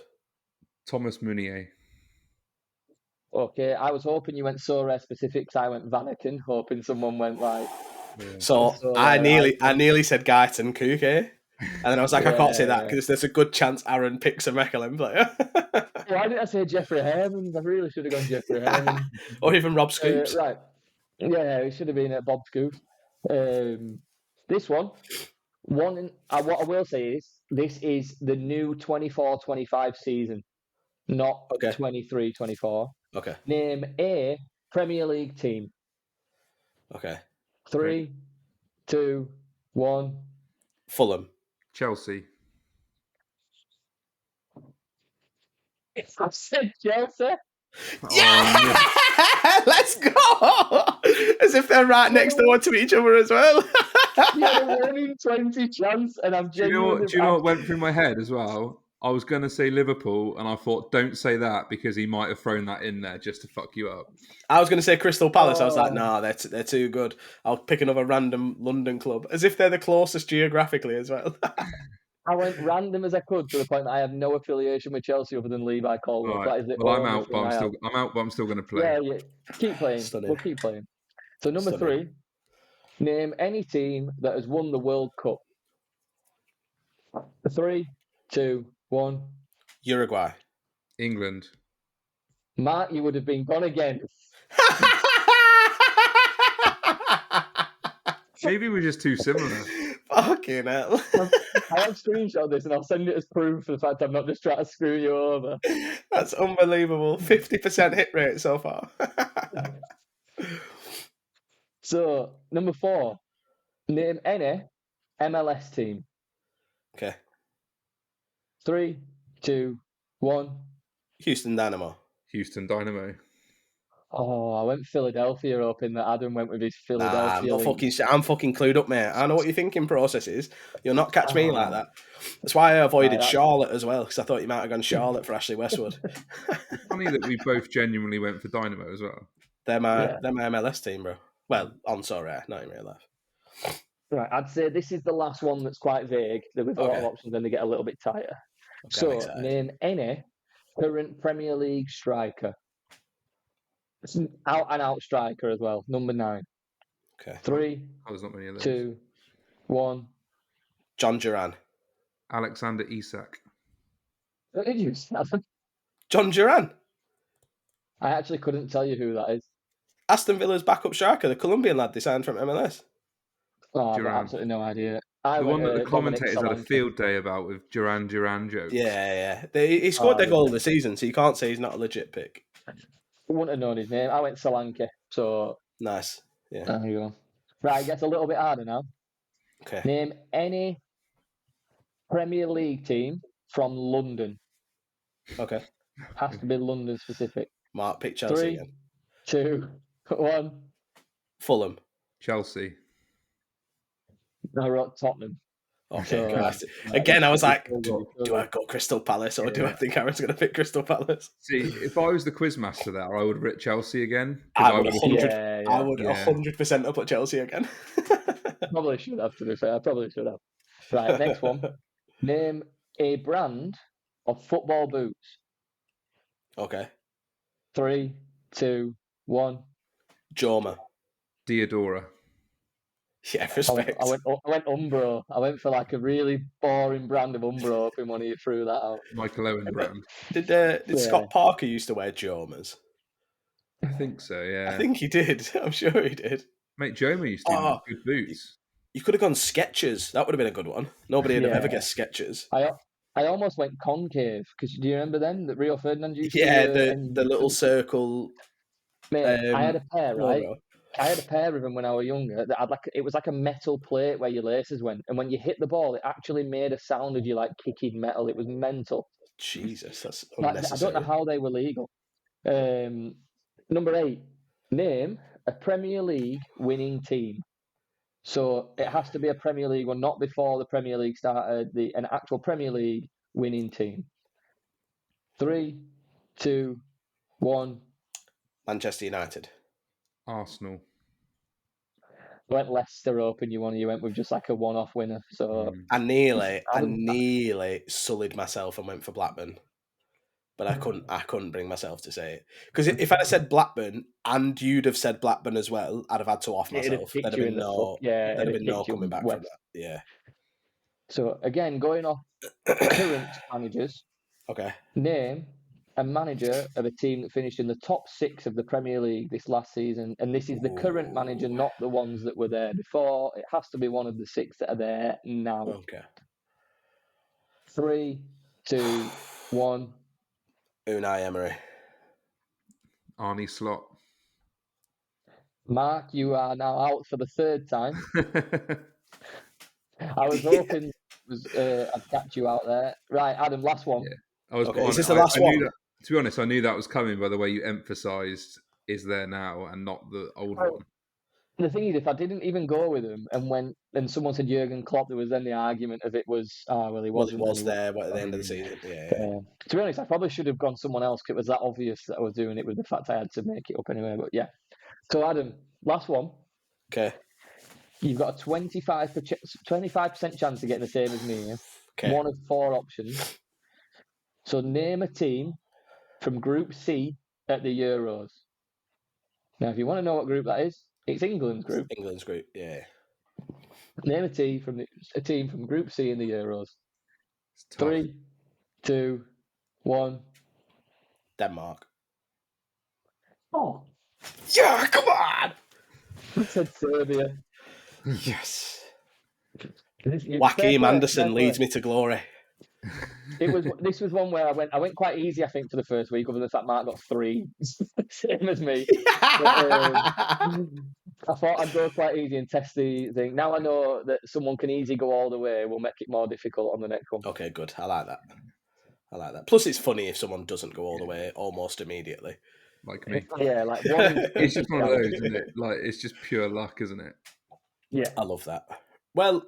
Thomas Meunier. Okay, I was hoping you went Sorare specifics. I went Vanaken, hoping someone went like. Yeah. So I nearly said Guyton Kouké, and then I was like, I can't say that because there's a good chance Aaron picks a Mechelen player. Why didn't I say Jeffrey Herman? I really should have gone Jeffrey Herman. Or even Rob Scoops. Right. Yeah, it should have been Bob Scoops. This one, what I will say is, this is the new 24-25 season, not 23-24. Okay. Name a Premier League team. Okay. 3, 2, 1. Fulham. Chelsea. I said Chelsea. Yeah! Let's go! As if they're right next door to each other as well. Yeah, 1 in 20 chance, and I'm genuinely. Do you know what went through my head as well? I was going to say Liverpool, and I thought, don't say that because he might have thrown that in there just to fuck you up. I was going to say Crystal Palace. I was like, nah, they're too good. I'll pick another random London club, as if they're the closest geographically as well. I went random as I could to the point that I have no affiliation with Chelsea other than Levi Colwill. Right. Well, I'm out, but I'm still going to play. Yeah. Keep playing. We'll keep playing. So number 3, name any team that has won the World Cup. 3, 2, 1. Uruguay. England. Mark, you would have been gone again. Maybe we're just too similar. Fucking hell. I have screenshot this and I'll send it as proof for the fact I'm not just trying to screw you over. That's unbelievable. 50% hit rate so far. So, number 4. Name any MLS team. Okay. 3, 2, 1. Houston Dynamo. Houston Dynamo. I went Philadelphia, hoping that Adam went with his Philadelphia. I'm fucking clued up, mate. I know what your thinking process is. You'll not catch me like that. That's why I avoided Charlotte as well, because I thought you might have gone Charlotte for Ashley Westwood. It's funny that we both genuinely went for Dynamo as well. They're my MLS team, bro. Well, on Sorare, not in real life. Right, I'd say this is the last one that's quite vague. With a lot of options, then they get a little bit tighter. Okay, so, name any current Premier League striker. It's an out-and-out striker as well. Number 9. Okay. 3, 2, 1. John Duran. Alexander Isak. What did you say? John Duran. I actually couldn't tell you who that is. Aston Villa's backup striker, the Colombian lad they signed from MLS. Oh, I've absolutely no idea. The one that the commentators had a field day about with Duran jokes. Yeah. He scored their goal of the season, so you can't say he's not a legit pick. I wouldn't have known his name. I went Solanke, so... Nice, yeah. There you go. Right, it gets a little bit harder now. Okay. Name any Premier League team from London. Okay. Has to be London specific. Mark, pick Chelsea 3, 2, 1. Fulham. Chelsea. I wrote Tottenham. Okay, so, again, I was like, do I go Crystal Palace or do I think Aaron's going to pick Crystal Palace? See, if I was the quizmaster there, I would have written Chelsea again. I would 100% have put Chelsea again. Probably should have, to be fair. I probably should have. Right, next one. Name a brand of football boots. Okay. 3, 2, 1. Joma. Diadora. Yeah, respect. I went Umbro. I went for like a really boring brand of Umbro hoping one of you threw that out. Michael Owen brand. Did Scott Parker used to wear Jomas? I think so, yeah. I think he did. I'm sure he did. Mate, Joma used to have good boots. You could have gone Skechers. That would have been a good one. Nobody would have ever guessed Skechers. I almost went Concave, because do you remember them that Rio Ferdinand used to the little circle. Mate, I had a pair, right? Logo. I had a pair of them when I was younger. That it was like a metal plate where your laces went, and when you hit the ball, it actually made a sound of you like kicking metal. It was mental. Jesus, that's unnecessary. I don't know how they were legal. Number 8, name a Premier League winning team. So it has to be a Premier League one, not before the Premier League started. An actual Premier League winning team. 3, 2, 1. Manchester United. Arsenal. I went Leicester open. You went with just like a one-off winner. So I nearly sullied myself and went for Blackburn, but I couldn't bring myself to say it, because if I'd have said Blackburn and you'd have said Blackburn as well, I'd have had to off myself. There'd have been no coming back from that. Yeah. So again, going off current managers. Okay. Name a manager of a team that finished in the top 6 of the Premier League this last season, and this is the current manager, not the ones that were there before. It has to be one of the 6 that are there now. Okay. 3, 2, 1. Unai Emery. Arne Slot. Mark, you are now out for the 3rd time. I was hoping I'd catch you out there. Right, Adam, last one. Yeah. Is this the last one? To be honest, I knew that was coming by the way you emphasised is there now and not the old one. The thing is, if I didn't even go with him and someone said Jurgen Klopp, there was then the argument of it was, he wasn't. Well, it was there at the end of the season. Yeah. To be honest, I probably should have gone someone else because it was that obvious that I was doing it with the fact I had to make it up anyway. But yeah. So Adam, last one. Okay. You've got a 25% chance of getting the same as me. Okay. One of 4 options. So name a team from Group C at the Euros. Now, if you want to know what group that is, it's England's group. England's group, yeah. Name a team from Group C in the Euros. 3, 2, 1. Denmark. Oh. Yeah, come on! I said Serbia. Yes. Joachim Andersen leads me to glory. This was one where I went quite easy, I think, for the first week, other than the fact Mark got 3, same as me. I thought I'd go quite easy and test the thing. Now I know that someone can easily go all the way. We'll make it more difficult on the next one. Okay, good. I like that. Plus, it's funny if someone doesn't go all the way almost immediately. like me. Yeah, like one. It's just one of those, isn't it? Like it's just pure luck, isn't it? Yeah, I love that. Well,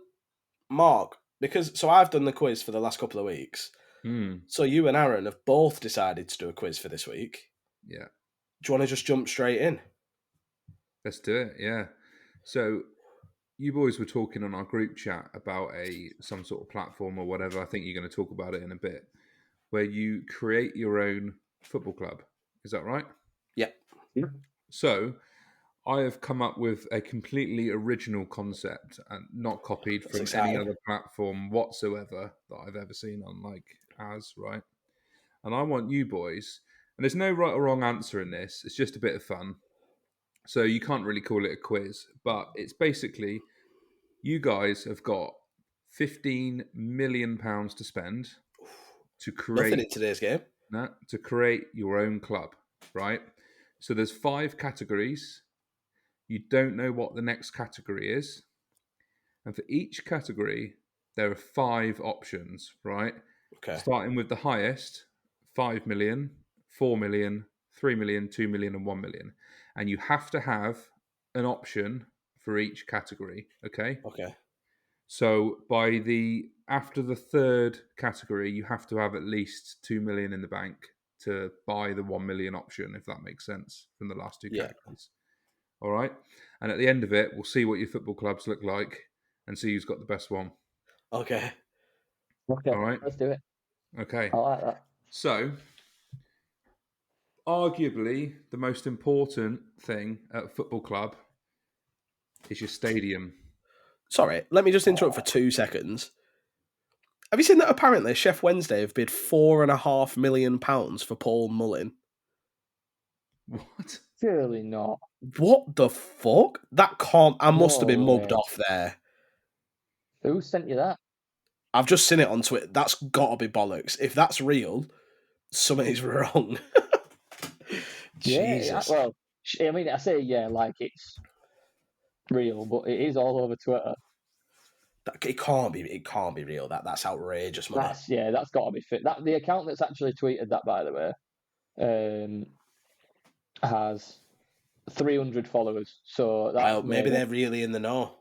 Mark, because I've done the quiz for the last couple of weeks. So you and Aaron have both decided to do a quiz for this week. Yeah. Do you want to just jump straight in? Let's do it. Yeah. So you boys were talking on our group chat about some sort of platform or whatever. I think you're going to talk about it in a bit, where you create your own football club. Is that right? Yeah. So I have come up with a completely original concept and not copied from any other platform whatsoever that I've ever seen on right? And I want you boys, and there's no right or wrong answer in this, it's just a bit of fun. So you can't really call it a quiz, but it's basically you guys have got £15 million to spend to create nothing in today's game. To create your own club, right? So there's 5 categories. You don't know what the next category is. And for each category, there are 5 options, right? Okay. Starting with the highest, 5 million, 4 million, 3 million, 2 million, and 1 million. And you have to have an option for each category, okay? Okay. So after the third category, you have to have at least 2 million in the bank to buy the 1 million option, if that makes sense, from the last 2 categories. All right. And at the end of it, we'll see what your football clubs look like and see who's got the best one. Okay. All right. Let's do it. Okay. I like that. So, arguably, the most important thing at a football club is your stadium. Sorry, let me just interrupt for 2 seconds. Have you seen that apparently Chef Wednesday have bid £4.5 million for Paul Mullin? What? Surely not. What the fuck? That can't... I must have been mugged off there. Who sent you that? I've just seen it on Twitter. That's got to be bollocks. If that's real, something is wrong. Jesus. Yeah, well, I mean, I say like it's real, but it is all over Twitter. It can't be real. That's outrageous, man. That's got to be fit. The account that's actually tweeted that, by the way, has 300 followers. So maybe they're really in the know.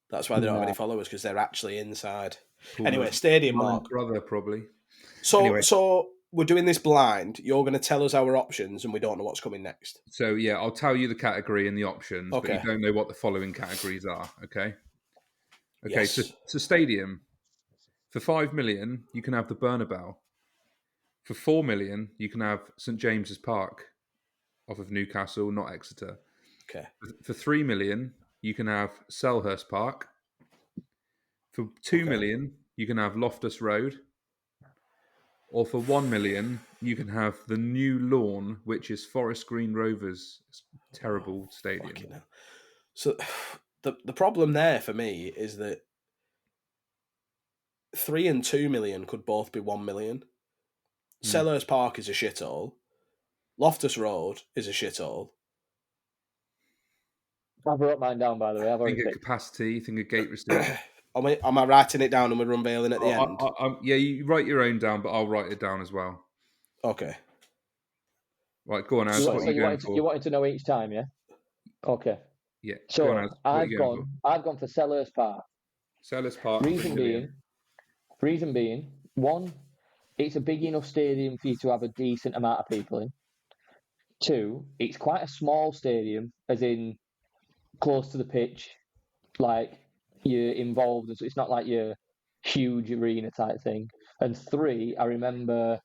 That's why they don't have any followers, because they're actually inside. Cool. Anyway, stadium, Mark. Brother, probably. So we're doing this blind. You're going to tell us our options, and we don't know what's coming next. So yeah, I'll tell you the category and the options, but you don't know what the following categories are. Okay. Okay. Yes. So stadium. For 5 million, you can have the Bernabeu. For 4 million, you can have St James's Park, off of Newcastle, not Exeter. Okay. For 3 million, you can have Selhurst Park. For 2 million, you can have Loftus Road. Or for 1 million, you can have the new lawn, which is Forest Green Rovers' terrible stadium. So the problem there for me is that 3 and 2 million could both be 1 million. Selhurst Park is a shithole. Loftus Road is a shithole. I've wrote mine down, by the way. Think of capacity, think of gate receipt. Am I writing it down and we're unveiling at the end? Yeah, you write your own down, but I'll write it down as well. Okay. Right, go on, Az. You wanted to know each time, yeah? Okay. Yeah. So go on, Az. I've gone for Selhurst Park. Selhurst Park. Reason being, 1, it's a big enough stadium for you to have a decent amount of people in. 2, it's quite a small stadium, as in close to the pitch, like you're involved, so it's not like your huge arena type thing. And 3, I remember,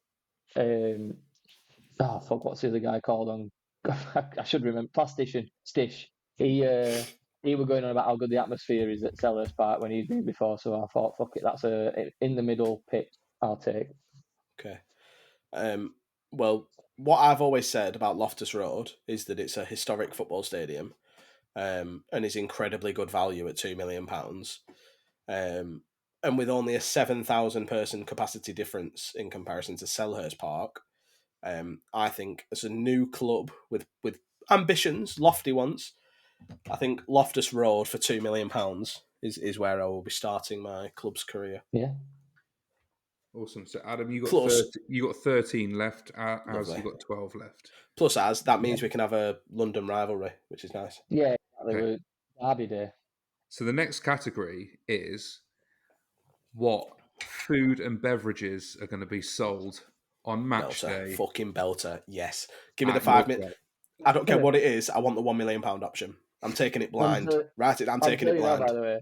what's the other guy called on? I should remember. Plastician Stish. He was going on about how good the atmosphere is at Selhurst Park when he's been before. So I thought, fuck it, that's a in the middle pitch. I'll take. Okay. Well, what I've always said about Loftus Road is that it's a historic football stadium, and is incredibly good value at £2 million. And with only a 7,000 person capacity difference in comparison to Selhurst Park, I think as a new club with ambitions, lofty ones, I think Loftus Road for £2 million is where I will be starting my club's career. Yeah. Awesome. So Adam, you got 13 left. As you got 12 left. Plus, that means we can have a London rivalry, which is nice. Yeah, okay. Derby day. So the next category is what food and beverages are going to be sold on match day. Fucking belter. Yes. Give me the 5 minutes. I don't care what it is. I want the £1 million option. I'm taking it blind. I'm taking it blind. Now, by the way,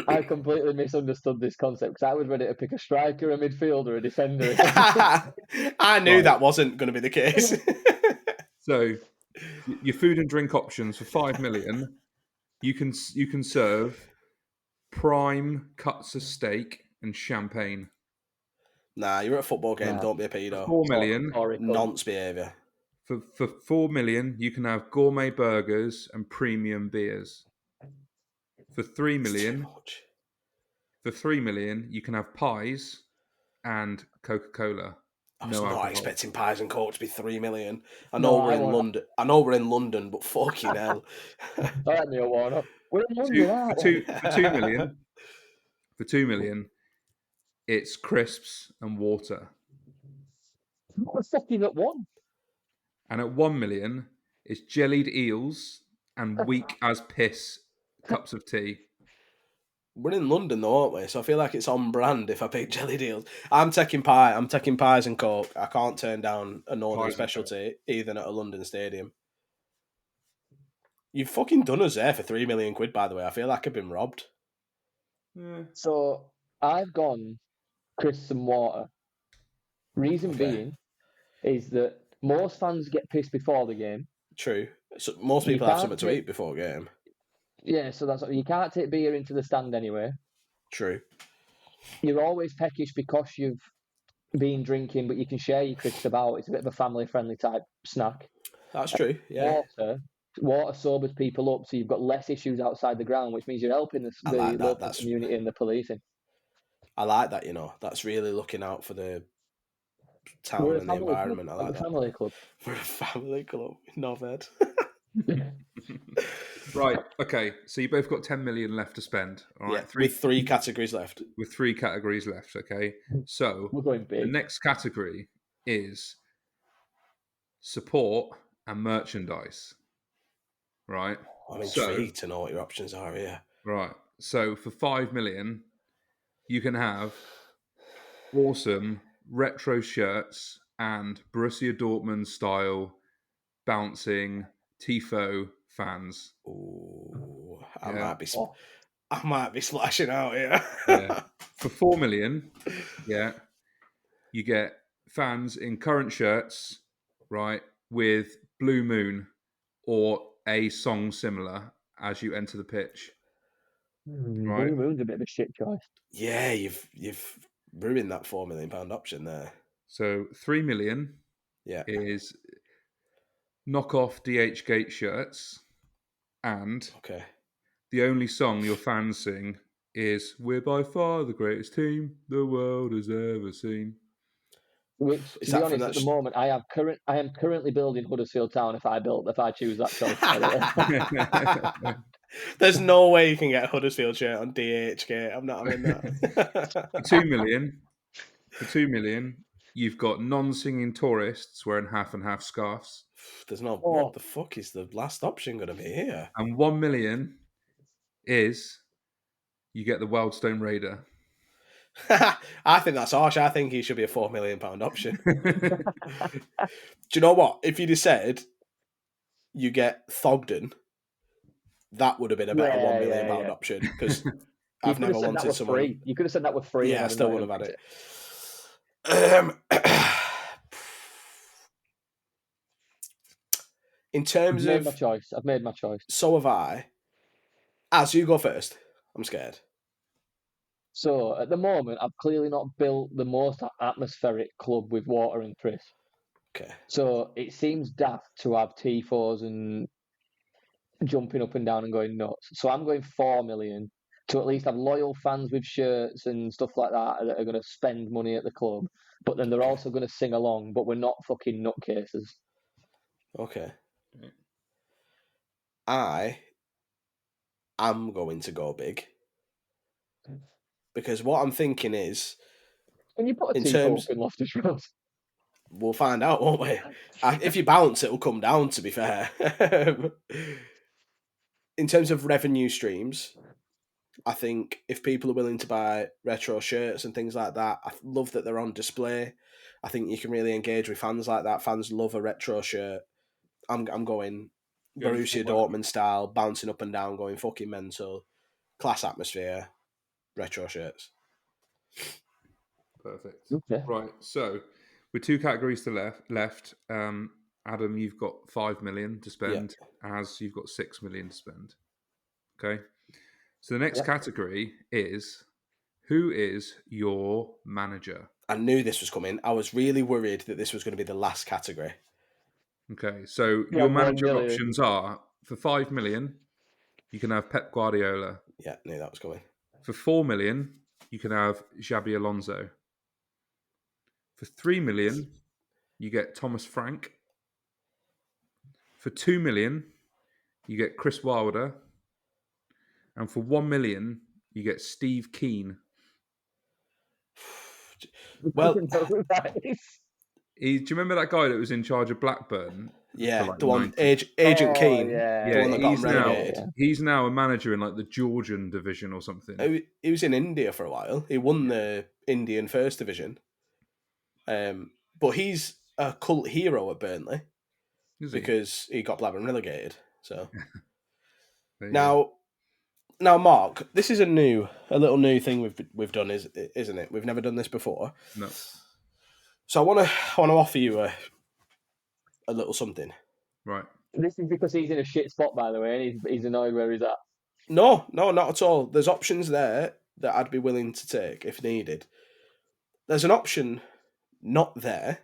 I completely misunderstood this concept because I was ready to pick a striker, a midfielder, a defender. I knew that wasn't going to be the case. So, your food and drink options for $5 million, you can serve prime cuts of steak and champagne. Nah, you're at a football game. Don't be a pedo. $4 million, nonce behaviour. For $4 million, you can have gourmet burgers and premium beers. For $3 million, you can have pies and Coca-Cola. I was not expecting pies and Coke to be $3 million. I know we're in London. I know we're in London, but fucking hell. That Neil Warner. We're in London. For $2 million, it's crisps and water. We're fucking at one. And at $1 million, it's jellied eels and weak as piss cups of tea. We're in London though, aren't we? So I feel like it's on brand if I pick jellied eels. I'm taking pie. I'm taking pies and Coke. I can't turn down a northern specialty, even at a London stadium. You've fucking done us there for £3 million, by the way. I feel like I've been robbed. Yeah. So I've gone crisps and water. Reason being is that most fans get pissed before the game. True. So most people have something to eat before a game. Yeah, so that's you can't take beer into the stand anyway. True. You're always peckish because you've been drinking, but you can share your crisps about. It's a bit of a family-friendly type snack. That's true. Yeah. Water sobers people up, so you've got less issues outside the ground, which means you're helping the local community and the policing. I like that. That's really looking out for the town and the environment. I like that. Family club. We're a family club. Novid. Right. Okay. So you both got 10 million left to spend. All right. Yeah, with 3 categories left. With 3 categories left. Okay. So we're going big. The next category is support and merchandise. Right. I'm intrigued to know what your options are here. Right. So for 5 million, you can have awesome retro shirts and Borussia Dortmund style bouncing Tifo fans. Ooh, I might be splashing out here. Yeah. For 4 million, you get fans in current shirts, right, with Blue Moon or a song similar as you enter the pitch. Right? Blue Moon's a bit of a shit choice. Yeah, you've ruined that £4 million option there. So 3 million is knockoff DHgate shirts, and the only song your fans sing is "We're by far the greatest team the world has ever seen." Which, to be honest, at the moment, I am currently building Huddersfield Town. If I choose that choice, there's no way you can get a Huddersfield shirt on DHgate. I'm not having that. For 2 million, you've got non-singing tourists wearing half and half scarves. There's no. What the fuck is the last option going to be here? And 1 million is you get the Wildstone Raider. I think that's harsh. I think he should be a £4 million option. Do you know what? If you'd have said you get Thogden, that would have been a better £1 million option because I've never wanted someone. Free. You could have said that was free. Yeah, I still would have had it. In terms of my choice, I've made my choice. So have I. So you go first. I'm scared. So at the moment, I've clearly not built the most atmospheric club with water and Chris. Okay. So it seems daft to have Tifos and jumping up and down and going nuts. So I'm going 4 million to at least have loyal fans with shirts and stuff like that are going to spend money at the club. But then they're also going to sing along, but we're not fucking nutcases. Okay. I am going to go big. Because what I'm thinking is Can you put a T-Pope in Loftus-Road? We'll find out, won't we? If you bounce, it'll come down, to be fair. In terms of revenue streams, I think if people are willing to buy retro shirts and things like that, I love that they're on display. I think you can really engage with fans like that. Fans love a retro shirt. I'm going Borussia Dortmund style, bouncing up and down, going fucking mental. Class atmosphere, retro shirts. Perfect. Okay. Right, so with 2 categories to left, Adam, you've got 5 million to spend. As you've got 6 million to spend. Okay. So the next category is, who is your manager? I knew this was coming. I was really worried that this was going to be the last category. Okay, so your manager options are, for 5 million, you can have Pep Guardiola. Yeah, knew that was coming. For 4 million, you can have Xabi Alonso. For 3 million, you get Thomas Frank. For 2 million, you get Chris Wilder. And for 1 million, you get Steve Keane. Well, do you remember that guy that was in charge of Blackburn? Yeah, the one, Agent Keane. Yeah, the one that got him relegated. He's now a manager in like the Georgian division or something. He was in India for a while. He won the Indian First Division. But he's a cult hero at Burnley because he got Blackburn relegated. So now, Mark, this is a little new thing we've done, isn't it? We've never done this before. No. So I want to offer you a little something. Right. This is because he's in a shit spot, by the way, and he's annoyed where he's at. No, not at all. There's options there that I'd be willing to take if needed. There's an option not there,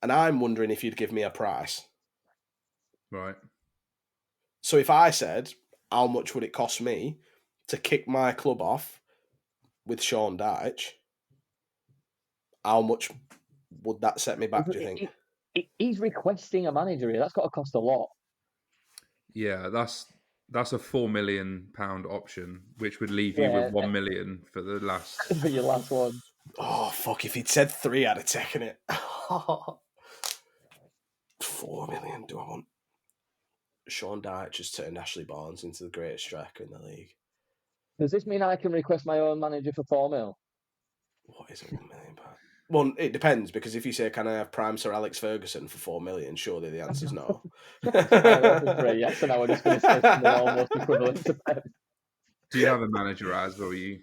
and I'm wondering if you'd give me a price. Right. So if I said, how much would it cost me to kick my club off with Sean Dyche, how much would that set me back, do you think? He's requesting a manager here. That's got to cost a lot. Yeah, that's a £4 million option, which would leave you with 1 million for the last for your last one. Oh fuck! If he'd said 3, I'd have taken it. 4 million. Do I want Sean Dyche just turned Ashley Barnes into the greatest striker in the league? Does this mean I can request my own manager for 4 mil? What is a £1 million? Well, it depends, because if you say, can I have prime Sir Alex Ferguson for 4 million, surely the answer's no. Yes, and I was just going to say something almost equivalent to Pep. Do you have a manager, Az, or are you?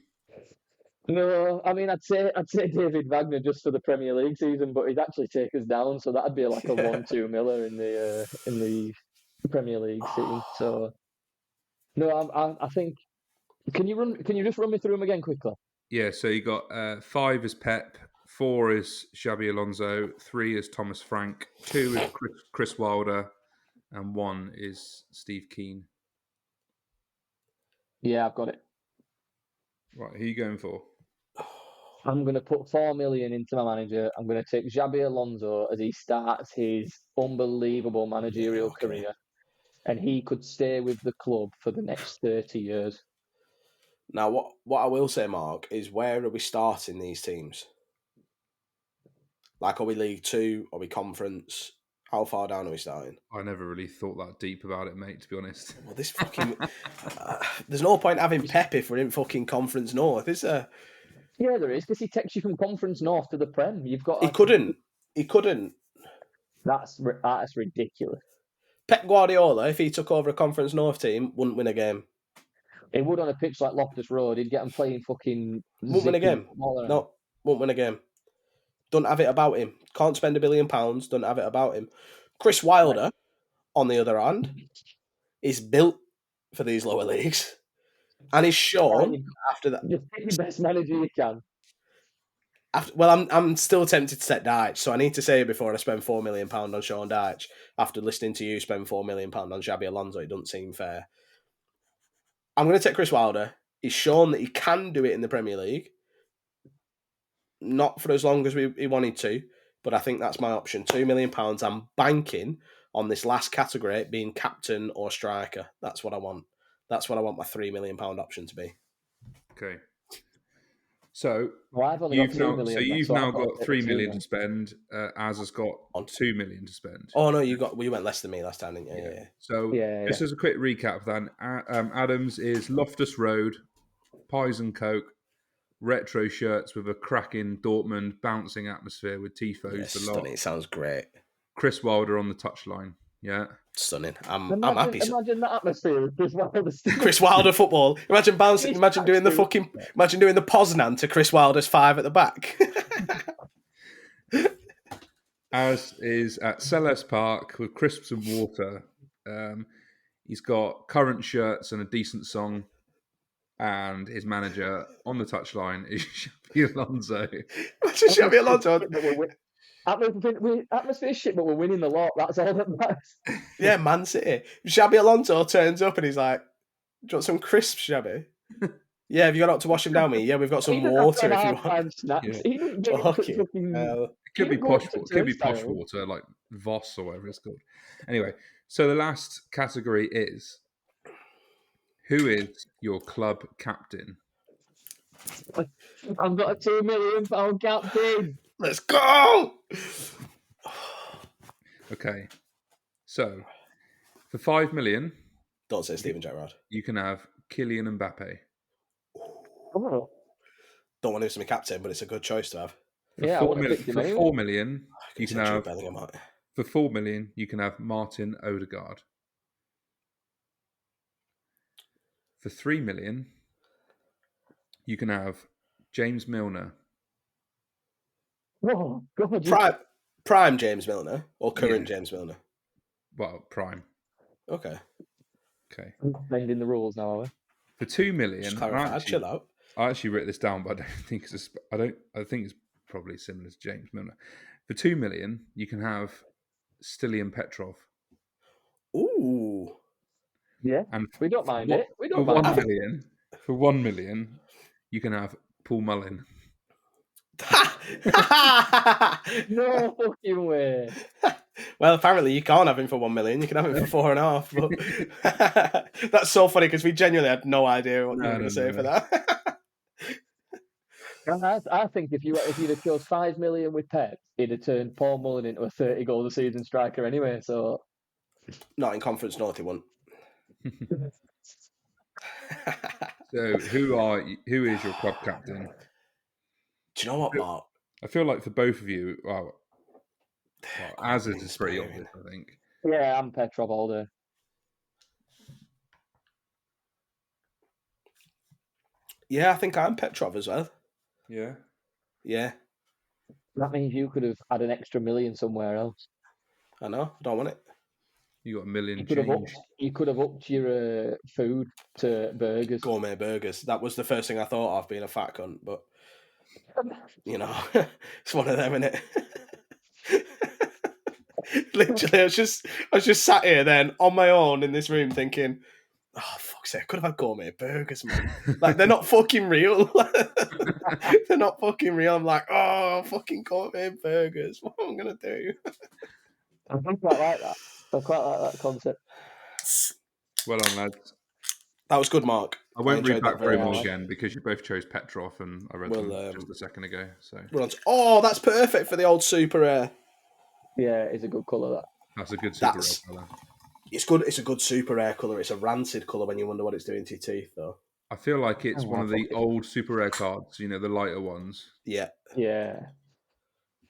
No, I mean, I'd say David Wagner just for the Premier League season, but he'd actually take us down, so that'd be like a 1-2 miller in the Premier League scene. So, no, I think. Can you just run me through them again quickly? Yeah, so you got 5 is Pep, 4 is Xabi Alonso, 3 is Thomas Frank, 2 is Chris Wilder, and 1 is Steve Keane. Yeah, I've got it. Right, who are you going for? I'm going to put 4 million into my manager. I'm going to take Xabi Alonso as he starts his unbelievable managerial career, and he could stay with the club for the next 30 years. Now, what I will say, Mark, is where are we starting these teams? Like, are we League 2? Are we Conference? How far down are we starting? I never really thought that deep about it, mate, to be honest. Well, this fucking... there's no point having Pep if we're in fucking Conference North, is there? Yeah, there is, because he takes you from Conference North to the Prem. You've got... He couldn't. That's ridiculous. Pep Guardiola, if he took over a Conference North team, wouldn't win a game. He would on a pitch like Loftus Road. He'd get them playing fucking... Wouldn't win a game. No, won't win a game. Don't have it about him. Can't spend £1 billion. Don't have it about him. Chris Wilder, on the other hand, is built for these lower leagues. And is shown after that. Just pick the best manager you can. I'm still tempted to set Dyche, so I need to say it before I spend £4 million on Sean Dyche. After listening to you spend £4 million on Xabi Alonso, it doesn't seem fair. I'm going to take Chris Wilder. He's shown that he can do it in the Premier League. Not for as long as he wanted to, but I think that's my option. £2 million. I'm banking on this last category being captain or striker. That's what I want. That's what I want my £3 million option to be. Okay. So you've now got 3 million to spend. Az has got 2 million to spend. Oh no, you went less than me last time, didn't you? Yeah. So just as a quick recap of that, Adams is Loftus Road, Pies and Coke, retro shirts with a cracking Dortmund bouncing atmosphere with tifos. Yeah, stunning. It sounds great. Chris Wilder on the touchline. Yeah. Stunning. I'm happy. Imagine that atmosphere with Chris Wilder. Chris Wilder football. Imagine bouncing. Imagine doing the Poznan to Chris Wilder's 5 at the back. Az is at Selhurst Park with crisps and water. He's got current shirts and a decent song. And his manager on the touchline is Xabi Alonso. Imagine Xabi Alonso. Atmosphere shit, but we're winning the lot. That's all that matters. Yeah, Man City. Xabi Alonso turns up and he's like, "Do you want some crisps, Xabi? Yeah, have you got up to wash him down, me? Yeah, we've got some water if you want." Snacks. Yeah. It could be posh. It could be posh water, like Voss or whatever it's called. Anyway, so the last category is: who is your club captain? I've got a £2 million captain. Let's go! Okay, so for 5 million, don't say Steven Gerrard. You can have Kylian Mbappe. Oh. Don't want him to be captain, but it's a good choice to have. For 4 million, you can have. For 4 million, you can have Martin Odegaard. For 3 million, you can have James Milner. Oh, God. Prime James Milner or current James Milner? Well, prime. Okay. I'm bending the rules now, are we? For 2 million, chill out. I actually wrote this down, but I think it's probably similar to James Milner. For 2 million, you can have Stilian Petrov. Ooh. Yeah. And we don't mind it. We don't mind 1 million. For 1 million, you can have Paul Mullin. No fucking way. Well, apparently you can't have him for 1 million. You can have him for 4.5. But that's so funny because we genuinely had no idea what you were going to say for that. I think if you'd have chose 5 million with Pep, he'd have turned Paul Mullin into a 30-goal a season striker anyway. So not in Conference North, he won't. So who is your club captain? Do you know what, Mark? I feel like for both of you, Az is pretty obvious, I think. Yeah, I'm Petrov all day. Yeah, I think I'm Petrov as well. Yeah. Yeah. That means you could have had an extra million somewhere else. I know. I don't want it. You got $1 million. You could have upped your food to burgers. Gourmet burgers. That was the first thing I thought of, being a fat cunt, but you know, it's one of them, innit? Literally, I was just sat here then on my own in this room thinking, oh fuck's sake, I could have had gourmet burgers, man. Like, they're not fucking real. They're not fucking real. I'm like, oh, fucking gourmet burgers. What am I gonna do? I quite like that. I quite like that concept. Well done, lads. That was good, Mark. I won't read back very much again because you both chose Petrov and I read them just a second ago. So that's perfect for the old Super Rare. Yeah, it's a good colour, that. That's a good Super Rare colour. It's good. It's a good Super Rare colour. It's a rancid colour when you wonder what it's doing to your teeth, though. I feel like it's one of the old Super Rare cards, you know, the lighter ones. Yeah. Yeah.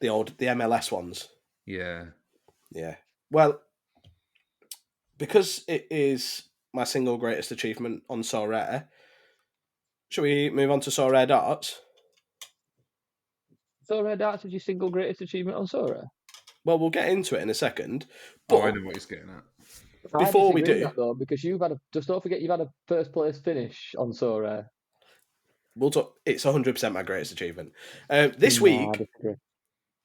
The MLS ones. Yeah. Yeah. Well, because it is my single greatest achievement on So Rare, shall we move on to So Rare Darts? So Rare Darts is your single greatest achievement on So Rare? Well, we'll get into it in a second. But I know what he's getting at. Before we do, that, though, because just don't forget you've had a first place finish on So Rare. We'll talk. It's 100% my greatest achievement. This week,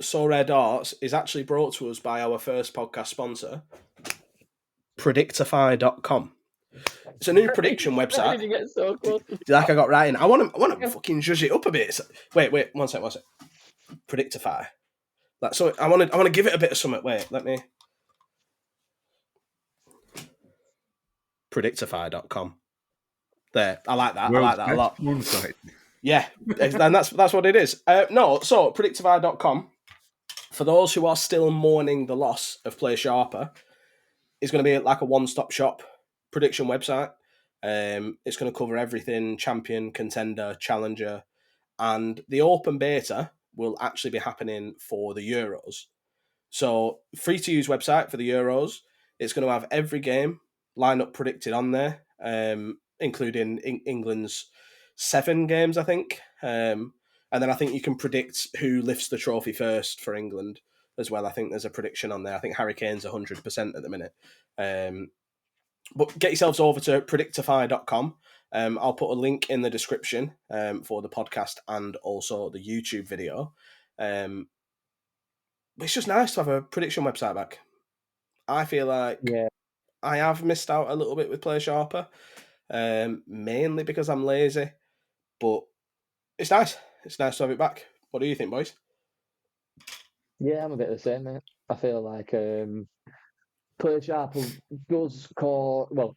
So Rare Darts is actually brought to us by our first podcast sponsor, Predictify.com. It's a new prediction website. How did you get so close? Like I got right in. I want to fucking judge it up a bit. Wait, one sec. Predictify. So I want to give it a bit of something. Wait, let me. Predictify.com. There, I like that. I like that a lot. Yeah, and that's what it is. No, so Predictify.com, for those who are still mourning the loss of Play Sharper, is going to be like a one-stop shop prediction website. It's going to cover everything: champion, contender, challenger, and the open beta will actually be happening for the Euros. So, free to use website for the Euros. It's going to have every game lineup predicted on there, including England's 7 games, I think. And then I think you can predict who lifts the trophy first for England as well. I think there's a prediction on there. I think Harry Kane's 100% at the minute. But get yourselves over to predictify.com. I'll put a link in the description for the podcast and also the YouTube video. It's just nice to have a prediction website back. I feel like I have missed out a little bit with Play Sharper, mainly because I'm lazy. But it's nice. It's nice to have it back. What do you think, boys? Yeah, I'm a bit the same, mate. I feel like Play Sharper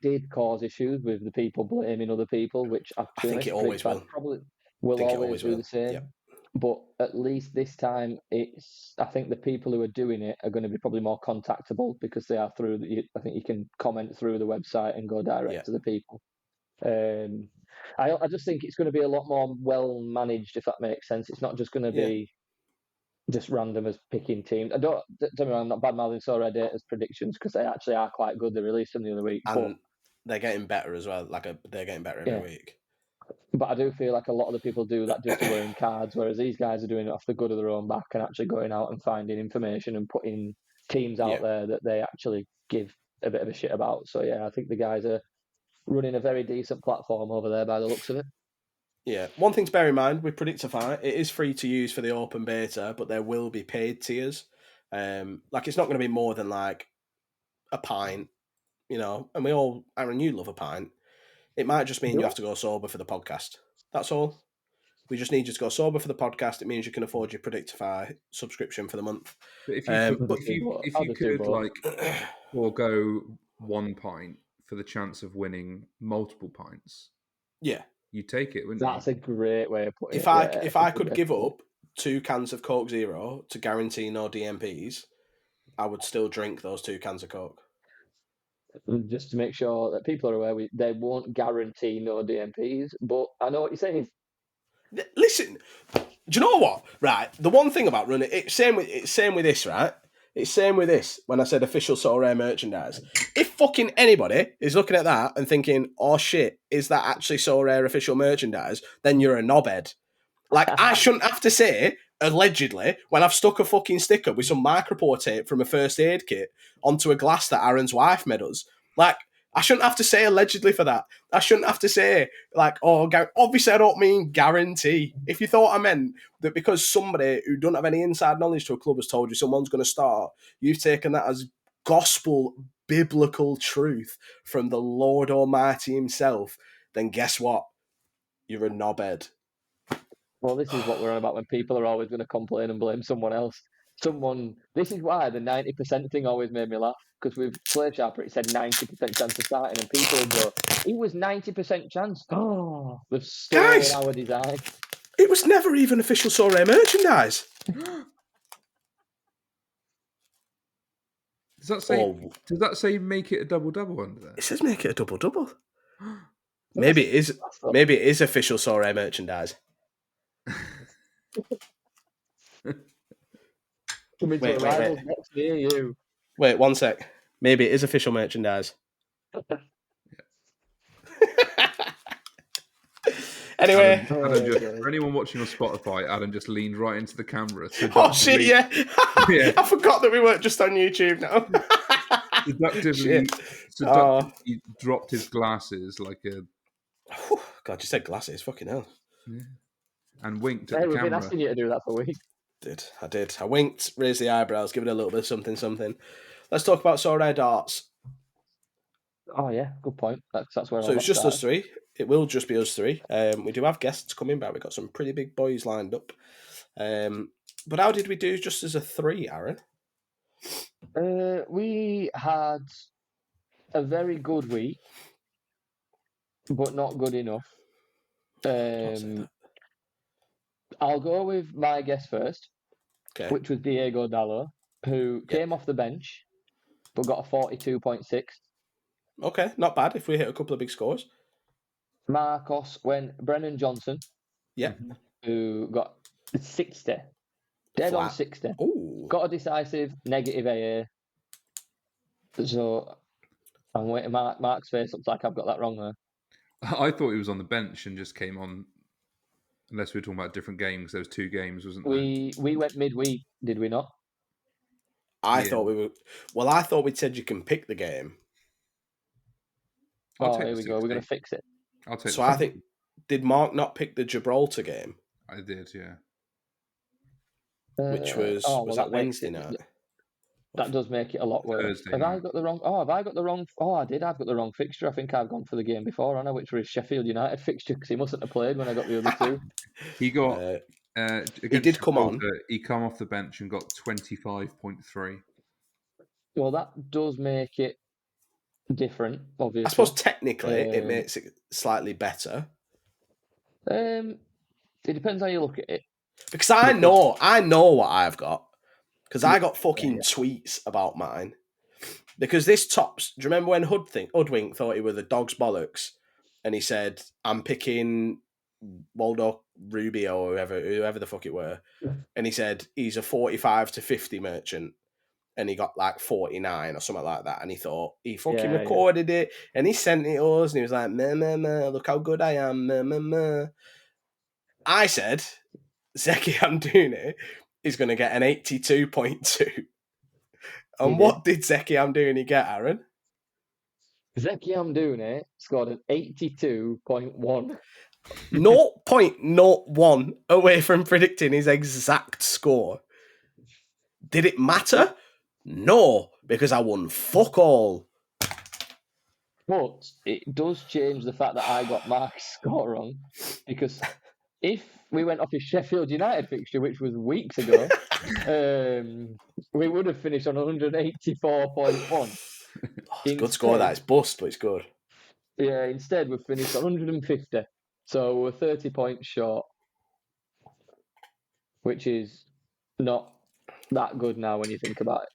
did cause issues with the people blaming other people, which I think it always will. Probably will always do the same. Yep. But at least this time, I think the people who are doing it are going to be probably more contactable because they are I think you can comment through the website and go direct to the people. I just think it's going to be a lot more well managed, if that makes sense. It's not just going to be just random as picking teams. Tell me I'm not bad mouthing Sorare Data's predictions because they actually are quite good. They released them the other week, and they're getting better as well. They're getting better every week. But I do feel like a lot of the people do that just to win cards, whereas these guys are doing it off the good of their own back and actually going out and finding information and putting teams out there that they actually give a bit of a shit about. So yeah, I think the guys are running a very decent platform over there by the looks of it. Yeah, one thing to bear in mind with Predictify, it is free to use for the open beta, but there will be paid tiers. It's not going to be more than like a pint, and we all, Aaron, you love a pint. It might just mean you have to go sober for the podcast. That's all. We just need you to go sober for the podcast. It means you can afford your Predictify subscription for the month. But if you could like forego 1 pint for the chance of winning multiple pints, you take it, wouldn't That's a great way of putting it. If I could give up 2 cans of Coke Zero to guarantee no DMPs, I would still drink those 2 cans of Coke. Just to make sure that people are aware, they won't guarantee no DMPs, but I know what you're saying. Listen, do you know what? Right, the one thing about running it's same with this, right? It's same with this. When I said official Sorare merchandise, if fucking anybody is looking at that and thinking, "Oh shit, is that actually Sorare official merchandise?" Then you're a knobhead. Like I shouldn't have to say allegedly when I've stuck a fucking sticker with some micropore tape from a first aid kit onto a glass that Aaron's wife made us. Like, I shouldn't have to say allegedly for that. I shouldn't have to say, like, obviously I don't mean guarantee. If you thought I meant that because somebody who doesn't have any inside knowledge to a club has told you someone's going to start, you've taken that as gospel, biblical truth from the Lord Almighty himself, then guess what? You're a knobhead. Well, this is what we're on about when people are always going to complain and blame someone else. This is why the 90% thing always made me laugh, because with Play Sharper it said 90% chance of starting, and people would go, it was 90% chance. Oh, they've stolen our design. It was never even official Sorare merchandise. Does that say make it a double-double under there? It says make it a double-double. Maybe it is official Sorare merchandise. Wait, 1 sec. Maybe it is official merchandise. Anyway, Adam for anyone watching on Spotify, Adam just leaned right into the camera. Oh shit! Yeah. I forgot that we weren't just on YouTube now. Seductively dropped his glasses like a. God, you said glasses. Fucking hell. Yeah. And winked at the camera. We've been asking you to do that for weeks. I did. I winked, raised the eyebrows, give it a little bit of something. Let's talk about Sorare Darts. Oh yeah, good point. That's where. So it's just us three. It will just be us three. We do have guests coming back. We've got some pretty big boys lined up. But how did we do just as a 3, Aaron? We had a very good week, but not good enough. I'll go with my guess first, which was Diego Dallo, who came off the bench but got a 42.6. Okay, not bad if we hit a couple of big scores. Marcos went Brennan Johnson. Yeah. Who got 60. Dead on 60. Ooh. Got a decisive negative AA. So I'm waiting. Mark's face looks like I've got that wrong there. I thought he was on the bench and just came on. Unless we were talking about different games. There was 2 games, wasn't there? We went midweek, did we not? I thought we were. Well, I thought we'd said you can pick the game. Here we go. We're going to fix it. I'll take. So I think, did Mark not pick the Gibraltar game? I did, yeah. Which was that Wednesday night? That does make it a lot worse. Have I got the wrong? I did. I've got the wrong fixture. I think I've gone for the game before, Anna, which was Sheffield United fixture because he mustn't have played when I got the other 2. He got. He did come on. He come off the bench and got 25.3. Well, that does make it different, obviously. I suppose technically it makes it slightly better. It depends how you look at it. Because I know what I've got. Because I got fucking tweets about mine. Because this tops. Do you remember when Hoodwink thought he was the dog's bollocks, and he said, "I'm picking Waldo Rubio or whoever the fuck it were," and he said he's a 45 to 50 merchant, and he got like 49 or something like that, and he thought he fucking recorded it, and he sent it us, and he was like, meh, look how good I am, meh. I said Zeki Amdouni is going to get an 82.2. And what did Zeki Amdouni get, Aaron? Zeki Amdouni scored an 82.1. 0.01 away from predicting his exact score. Did it matter? No, because I won fuck all. But it does change the fact that I got Mark's score wrong, because if we went off his Sheffield United fixture, which was weeks ago, we would have finished on 184.1. It's a good score, that. It's bust, but it's good. Yeah, instead we've finished on 150. So we're 30 points short, which is not that good now when you think about it.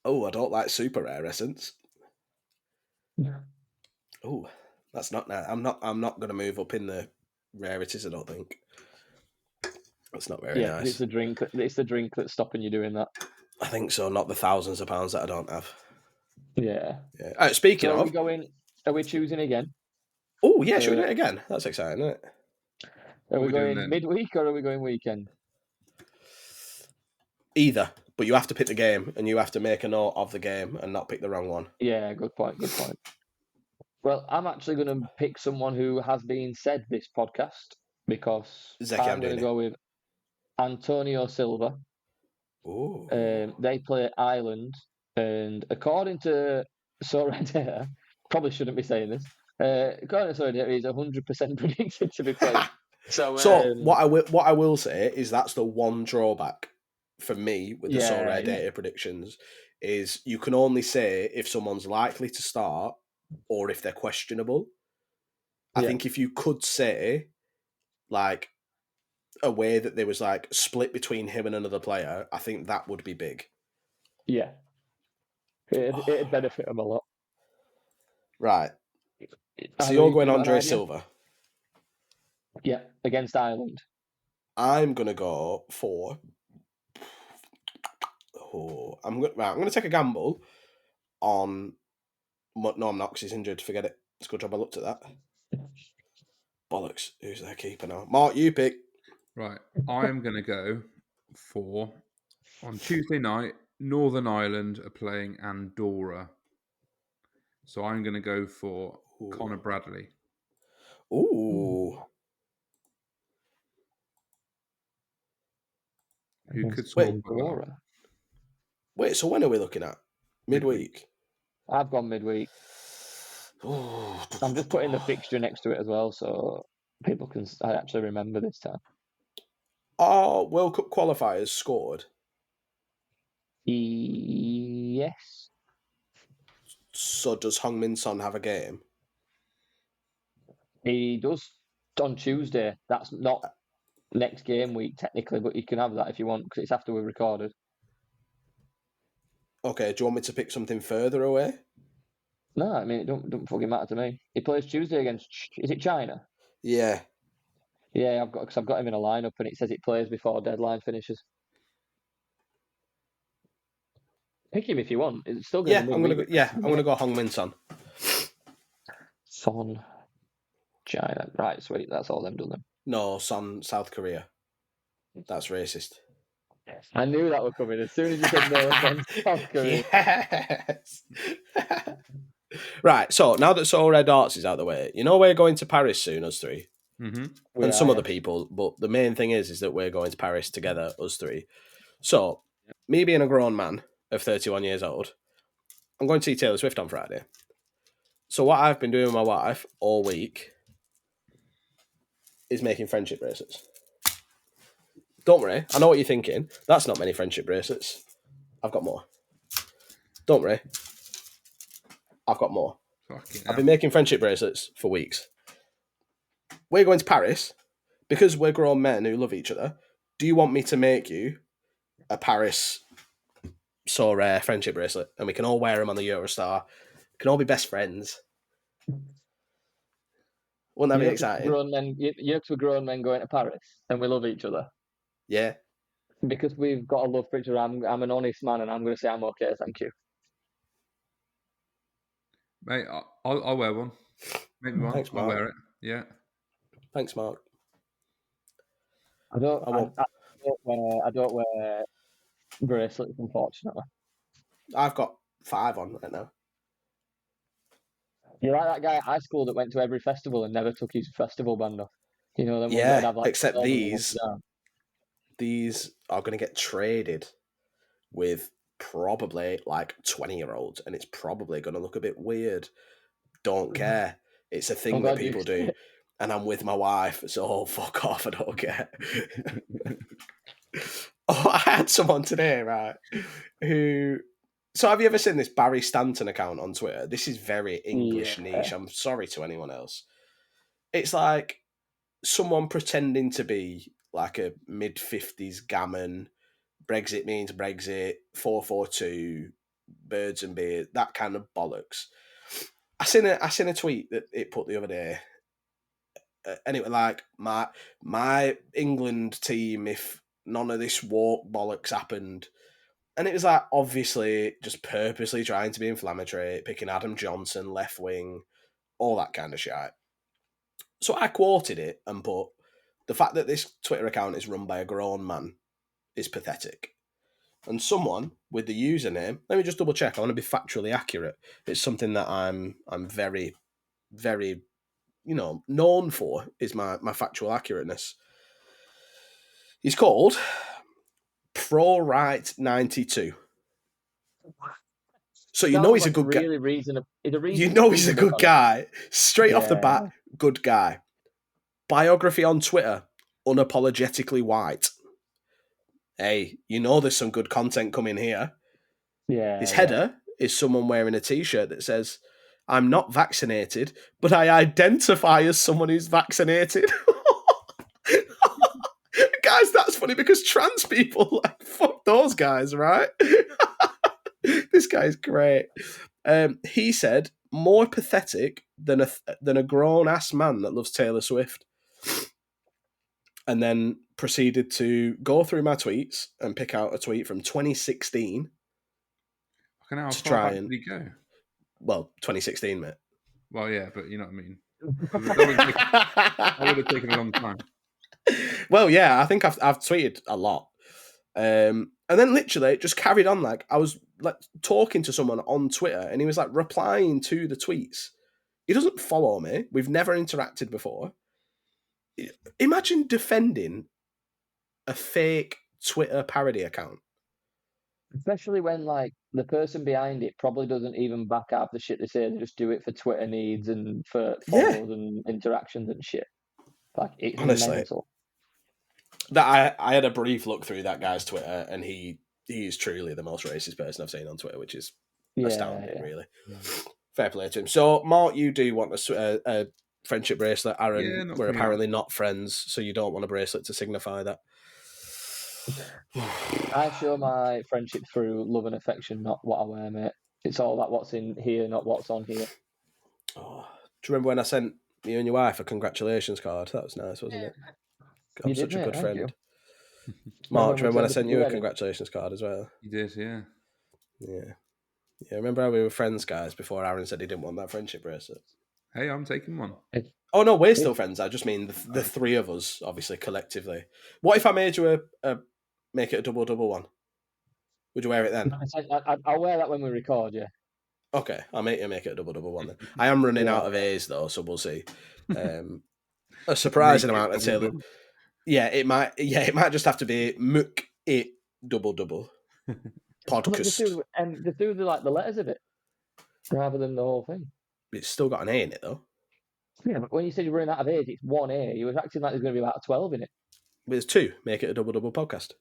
Oh, I don't like super rare essence. Oh, that's not now. I'm not going to move up in the rarities, I don't think. That's not very nice. It's the drink that's stopping you doing that. I think so, not the thousands of pounds that I don't have. Yeah. Speaking of... Are we choosing again? Oh, yeah, should we do it again? That's exciting, isn't it? Are we going midweek or are we going weekend? Either, but you have to pick the game and you have to make a note of the game and not pick the wrong one. Yeah, good point. Well, I'm actually going to pick someone who has been said this podcast because I'm going to go with Antonio Silva. Ooh. They play Ireland, and according to Soraya, probably shouldn't be saying this. According to Soraya, he's 100% predicted to be playing. So what I will say is that's the one drawback for me with the Soraya data predictions is you can only say if someone's likely to start or if they're questionable. I think if you could say like a way that there was like split between him and another player, I think that would be big. Yeah. It'd benefit him a lot. Right. So you're going Andre Silva? Yeah, against Ireland. I'm going to go for... I'm going to take a gamble on... No, I'm not, because he's injured. Forget it. It's a good job I looked at that. Bollocks. Who's their keeper now? Mark, you pick. Right. I am going to go for... On Tuesday night, Northern Ireland are playing Andorra. So I'm going to go for Connor Bradley. Ooh. Who could score Andorra? Wait, so when are we looking at? Midweek? I've gone midweek. I'm just putting the fixture next to it as well, so people can actually remember this time. Are World Cup qualifiers scored? Yes. So does Heung-min Son have a game? He does on Tuesday. That's not next game week technically, but you can have that if you want because it's after we've recorded. Okay, do you want me to pick something further away? No, I mean it don't fucking matter to me. He plays Tuesday against. Is it China? Yeah. Yeah, I've got him in a lineup, and it says it plays before deadline finishes. Pick him if you want. It's still going to be. I'm gonna go Heung-min Son. Son, China. Right, sweet. That's all them done then. No, Son, South Korea. That's racist. I knew that would come in as soon as you said no against South Korea. Yes. Right, so now that So Red Arts is out of the way, you know we're going to Paris soon, us three. Mm-hmm. And some other people, but the main thing is that we're going to Paris together, us three. So, me being a grown man of 31 years old, I'm going to see Taylor Swift on Friday. So what I've been doing with my wife all week is making friendship bracelets. Don't worry, I know what you're thinking. That's not many friendship bracelets. I've got more. Don't worry. I've got more. I've been making friendship bracelets for weeks. We're going to Paris because we're grown men who love each other. Do you want me to make you a Paris So Rare friendship bracelet? And we can all wear them on the Eurostar. We can all be best friends. Wouldn't that be exciting? We're grown men going to Paris and we love each other. Yeah. Because we've got a love for each other. I'm an honest man and I'm going to say I'm okay, thank you. Mate, I'll wear one. Maybe one. Thanks, Mark. I'll wear it. Yeah. Thanks, Mark. I don't wear bracelets, unfortunately. I've got 5 on right now. You're like that guy at high school that went to every festival and never took his festival band off. You know, except these are going to get traded with probably like 20-year-olds, and it's probably going to look a bit weird. Don't care. It's a thing that people do. And I'm with my wife, so fuck off, I don't care. I had someone today, right, who... So have you ever seen this Barry Stanton account on Twitter? This is very English niche. I'm sorry to anyone else. It's like someone pretending to be like a mid-50s gammon, Brexit means Brexit, 442, birds and beer, that kind of bollocks. I seen a tweet that it put the other day, and it was like, my England team, if none of this woke bollocks happened. And it was like, obviously, just purposely trying to be inflammatory, picking Adam Johnson, left wing, all that kind of shit. So I quoted it and put, the fact that this Twitter account is run by a grown man is pathetic. And someone with the username, let me just double check, I want to be factually accurate. It's something that I'm very, very, known for, is my factual accurateness. He's called ProRight92. So he's a good guy. He's a good guy. Straight off the bat, good guy. Biography on Twitter, unapologetically white. Hey, there's some good content coming here. Yeah. His header is someone wearing a t-shirt that says, "I'm not vaccinated, but I identify as someone who's vaccinated." Guys, that's funny because trans people, like, fuck those guys, right? This guy's great. He said, more pathetic than a grown-ass man that loves Taylor Swift. And then proceeded to go through my tweets and pick out a tweet from 2016. How far back did he go? Well, 2016, mate. Well, yeah, but you know what I mean. That would have taken a long time. Well, yeah, I think I've tweeted a lot. And then literally just carried on. Like, I was like talking to someone on Twitter and he was like replying to the tweets. He doesn't follow me. We've never interacted before. Imagine defending a fake Twitter parody account. Especially when, like, the person behind it probably doesn't even back up the shit they say. They just do it for Twitter needs and for follows and interactions and shit. Like, it's honestly mental. That I had a brief look through that guy's Twitter, and he is truly the most racist person I've seen on Twitter, which is astounding, really. Yeah. Fair play to him. So, Mark, you do want a friendship bracelet. Aaron, we're apparently not friends, so you don't want a bracelet to signify that. I show my friendship through love and affection, not what I wear, mate. It's all about what's in here, not what's on here. Oh, do you remember when I sent you and your wife a congratulations card? That was nice, wasn't it? I'm such a good friend. Mark, do you remember when I sent you a congratulations card as well? You did, yeah. Yeah, remember how we were friends, guys, before Aaron said he didn't want that friendship bracelet? Hey, I'm taking one. Oh, no, we're still friends. I just mean the three of us, obviously, collectively. What if I made you make it a double one? Would you wear it then? I'll wear that when we record, yeah. Okay, I'll make it a double one then. I am running out of A's, though, so we'll see. A surprising amount, I'd say. Yeah, it might just have to be Mook it double podcast. Just do the letters of it rather than the whole thing. It's still got an A in it though. Yeah, but when you said you're running out of A's, it's one A. You were acting like there's going to be about 12 in it. But there's two. Make it a double podcast.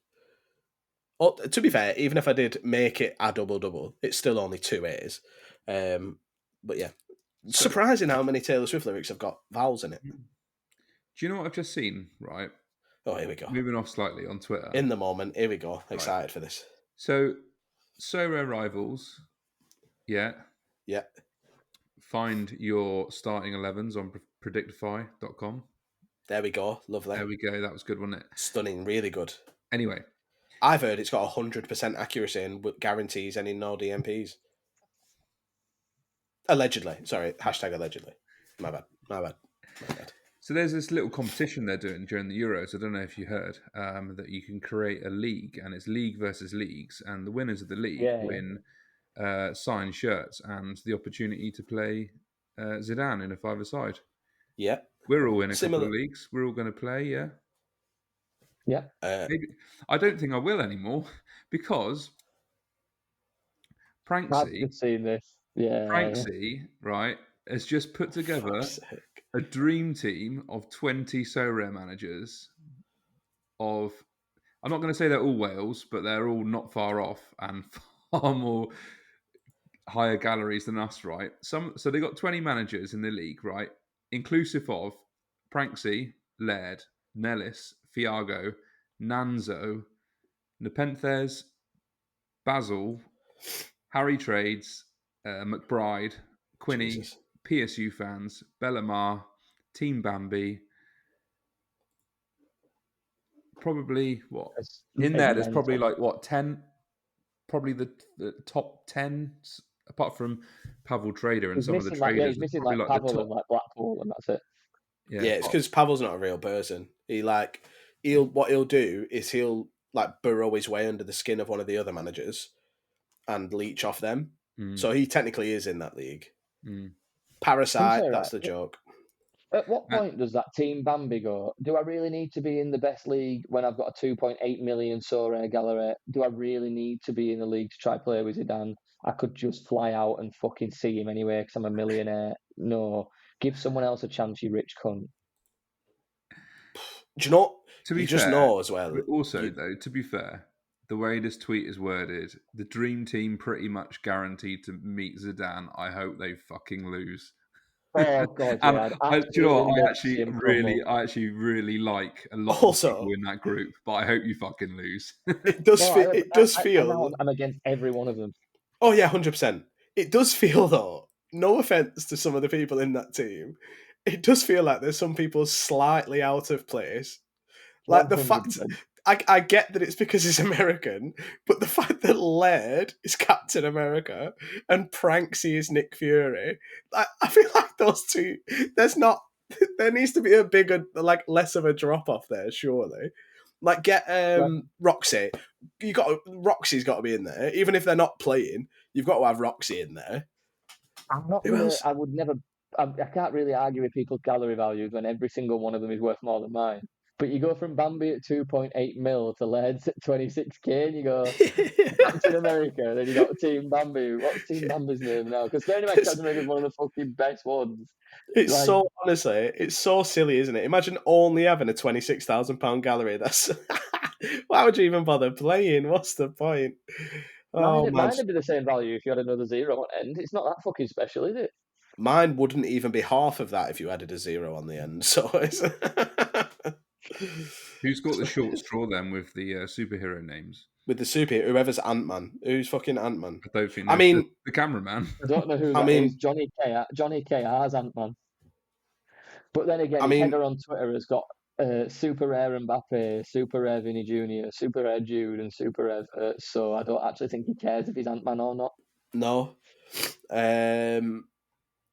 Oh, to be fair, even if I did make it a double, it's still only 2 A's. But yeah, surprising how many Taylor Swift lyrics have got vowels in it. Do you know what I've just seen? Right. Oh, here we go. Moving off slightly on Twitter. In the moment, here we go. Excited for this. So Rare Rivals, yeah. Find your starting 11s on predictify.com. There we go. Lovely. There we go. That was good, wasn't it? Stunning. Really good. Anyway. I've heard it's got 100% accuracy and guarantees any no DMPs. Allegedly. Sorry. #allegedly. My bad. So there's this little competition they're doing during the Euros. I don't know if you heard that you can create a league, and it's league versus leagues, and the winners of the league win signed shirts and the opportunity to play Zidane in a 5-a-side. Yeah, we're all in a couple of leagues. We're all going to play. Yeah. Maybe. I don't think I will anymore because Pranksy. I've seen this. Yeah, Pranksy, right, has just put together a dream team of 20 Sorare managers I'm not going to say they're all Wales, but they're all not far off and far more higher galleries than us, right? So they got 20 managers in the league, right? Inclusive of Pranksy, Laird, Nellis, Fiago, Nanzo, Nepenthes, Basil, Harry Trades, McBride, Quinny, Jesus. PSU fans, Bellamar, Team Bambi. Probably what? In there's probably 10, probably the top 10, apart from Pavel Trader and some of the traders. He's missing Pavel and Blackpool, and that's it. Yeah, it's because Pavel's not a real person. He'll do is he'll burrow his way under the skin of one of the other managers and leech off them. So he technically is in that league. Parasite, that's the joke. At what point does that Team Bambi go? Do I really need to be in the best league when I've got a 2.8 million Sorare gallery? Do I really need to be in the league to try play with Zidane? I could just fly out and fucking see him anyway because I'm a millionaire. No. Give someone else a chance, you rich cunt. Do you know? Just know as well. Also, though, to be fair, the way this tweet is worded, the dream team pretty much guaranteed to meet Zidane. I hope they fucking lose. Oh God! Do you know what? I actually really like a lot of people in that group, but I hope you fucking lose. It does feel. I'm against every one of them. Oh yeah, 100%. It does feel though. No offense to some of the people in that team, it does feel like there's some people slightly out of place. Like 100%. The fact, I get that it's because he's American, but the fact that Laird is Captain America and Pranksy is Nick Fury, I feel like those two, there needs to be a bigger, less of a drop off there, surely. Get Roxy. Roxy's got to be in there, even if they're not playing. You've got to have Roxy in there. I would never. I can't really argue with people's gallery values when every single one of them is worth more than mine. But you go from Bambi at 2.8 mil to Laird's at 26k, and you go Captain America, then you got Team Bambi. What's Team Bambi's name now? Because Captain America is one of the fucking best ones. It's it's so silly, isn't it? Imagine only having a £26,000 gallery. That's why would you even bother playing? What's the point? Mine would be the same value if you had another zero on end. It's not that fucking special, is it? Mine wouldn't even be half of that if you added a 0 on the end. So it's... Who's got the short straw then with the superhero names? With the superhero, whoever's Ant-Man. Who's fucking Ant-Man? I don't think. I mean, the cameraman. I don't know who that is. Johnny KR's Ant-Man. But then again, his header on Twitter has got Super Rare Mbappe, Super Rare Vinny Jr., Super Rare Jude, and Super Rare. So I don't actually think he cares if he's Ant-Man or not. No.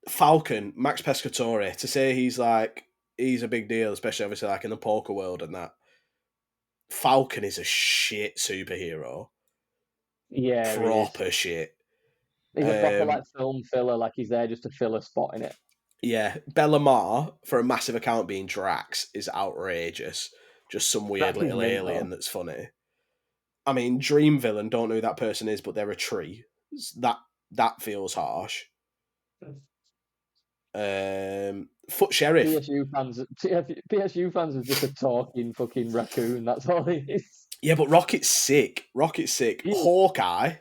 Falcon, Max Pescatore, to say he's a big deal, especially obviously like in the poker world and that. Falcon is a shit superhero. Yeah. Proper shit. He's a proper like film filler, like he's there just to fill a spot in it. Yeah. Bellamar, for a massive account being Drax, is outrageous. Just some weird little alien that's funny. I mean, Dream Villain, don't know who that person is, but they're a tree. That feels harsh. Foot Sheriff. PSU fans are just a talking fucking raccoon. That's all he is. Yeah, but Rocket's sick. Yeah.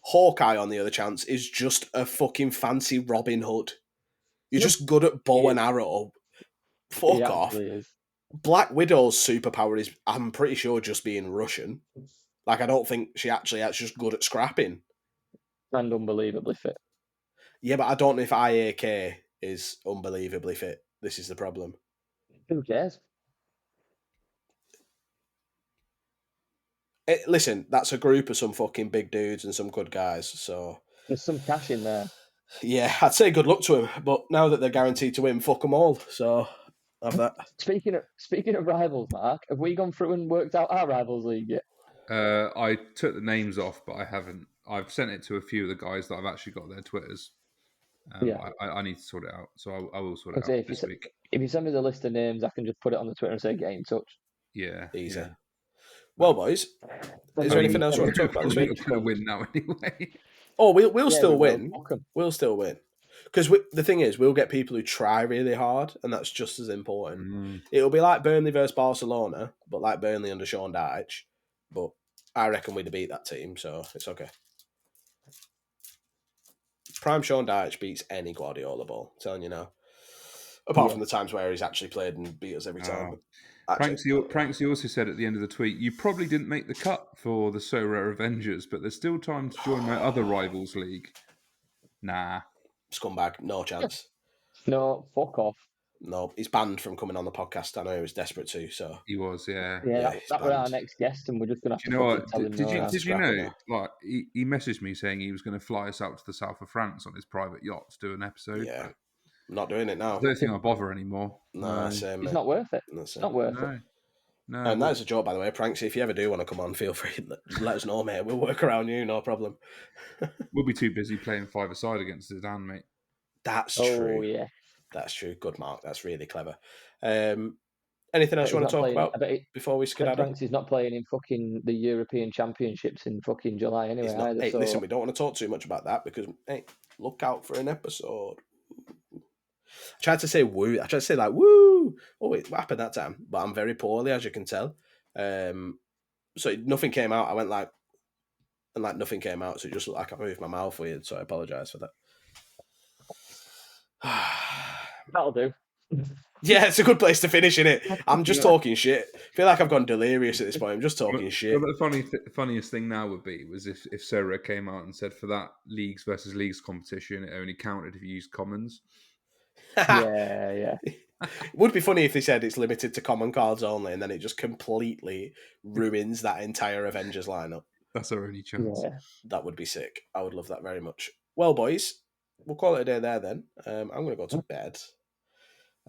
Hawkeye on the other chance is just a fucking fancy Robin Hood. You're just good at bow and arrow. Fuck off. Black Widow's superpower is, I'm pretty sure, just being Russian. Like, I don't think she's just good at scrapping. And unbelievably fit. Yeah, but I don't know if IAK is unbelievably fit. This is the problem. Who cares? Listen, that's a group of some fucking big dudes and some good guys, so... There's some cash in there. Yeah, I'd say good luck to him, but now that they're guaranteed to win, fuck them all, so have that. Speaking of rivals, Mark, have we gone through and worked out our Rivals League yet? I took the names off, but I haven't. I've sent it to a few of the guys that I've actually got their Twitters. I need to sort it out, so I will sort it out this week. If you send me the list of names, I can just put it on the Twitter and say get in touch. Yeah, easy. Yeah. Well, boys, is there anything else you want to talk about this week? We're going to win now anyway. Oh, we'll still win. We'll still win. Because the thing is, we'll get people who try really hard, and that's just as important. It'll be like Burnley versus Barcelona, but like Burnley under Sean Dyche. But I reckon we'd beat that team, so it's okay. Prime Sean Dyche beats any Guardiola ball, I'm telling you now. Apart from the times where he's actually played and beat us every time. Pranksy also said at the end of the tweet, you probably didn't make the cut for the So Rare Avengers, but there's still time to join my other Rivals League. Nah. Scumbag, no chance. No, fuck off. No, he's banned from coming on the podcast. I know he was desperate to, so... He was, yeah. Yeah, that was our next guest, and we're just going to have to tell him Did you know, like, he messaged me saying he was going to fly us out to the south of France on his private yacht to do an episode. Yeah. I'm not doing it now. I don't think I'll bother anymore. No, it's not worth it. It's not worth it. No. And that's a joke, by the way. Pranksy, if you ever do want to come on, feel free. Let us know, mate. We'll work around you, no problem. We'll be too busy playing five-a-side against Zidane, mate. That's true. Oh, yeah. That's true. Good, Mark. That's really clever. Anything else you want to talk about before we skedaddle? Frank's not playing in fucking the European Championships in fucking July anyway. Either, hey, listen, we don't want to talk too much about that because, hey, look out for an episode. I tried to say woo. I tried to say like woo. Oh wait, what happened that time? But I'm very poorly, as you can tell. So nothing came out. I went like, and like nothing came out. So it just looked like I moved my mouth weird. So I apologise for that. That'll do. Yeah, it's a good place to finish, innit? I'm just talking shit. I feel like I've gone delirious at this point. I'm just talking shit. But the funniest thing now would be if Sarah came out and said for that leagues versus leagues competition, it only counted if you used commons. Yeah. It would be funny if they said it's limited to common cards only, and then it just completely ruins that entire Avengers lineup. That's our only chance. Yeah. That would be sick. I would love that very much. Well, boys, we'll call it a day there then. I'm going to go to bed.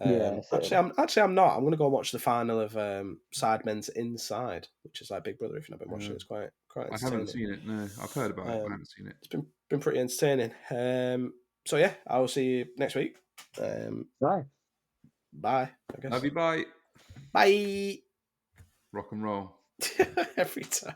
Actually, I'm not. I'm going to go and watch the final of Sidemen's Inside, which is like Big Brother. If you've not been watching it, it's quite I haven't seen it. No, I've heard about it. I haven't seen it. It's been pretty entertaining. So yeah, I will see you next week. Bye. Bye. I guess. Love you. Bye. Bye. Rock and roll. Every time.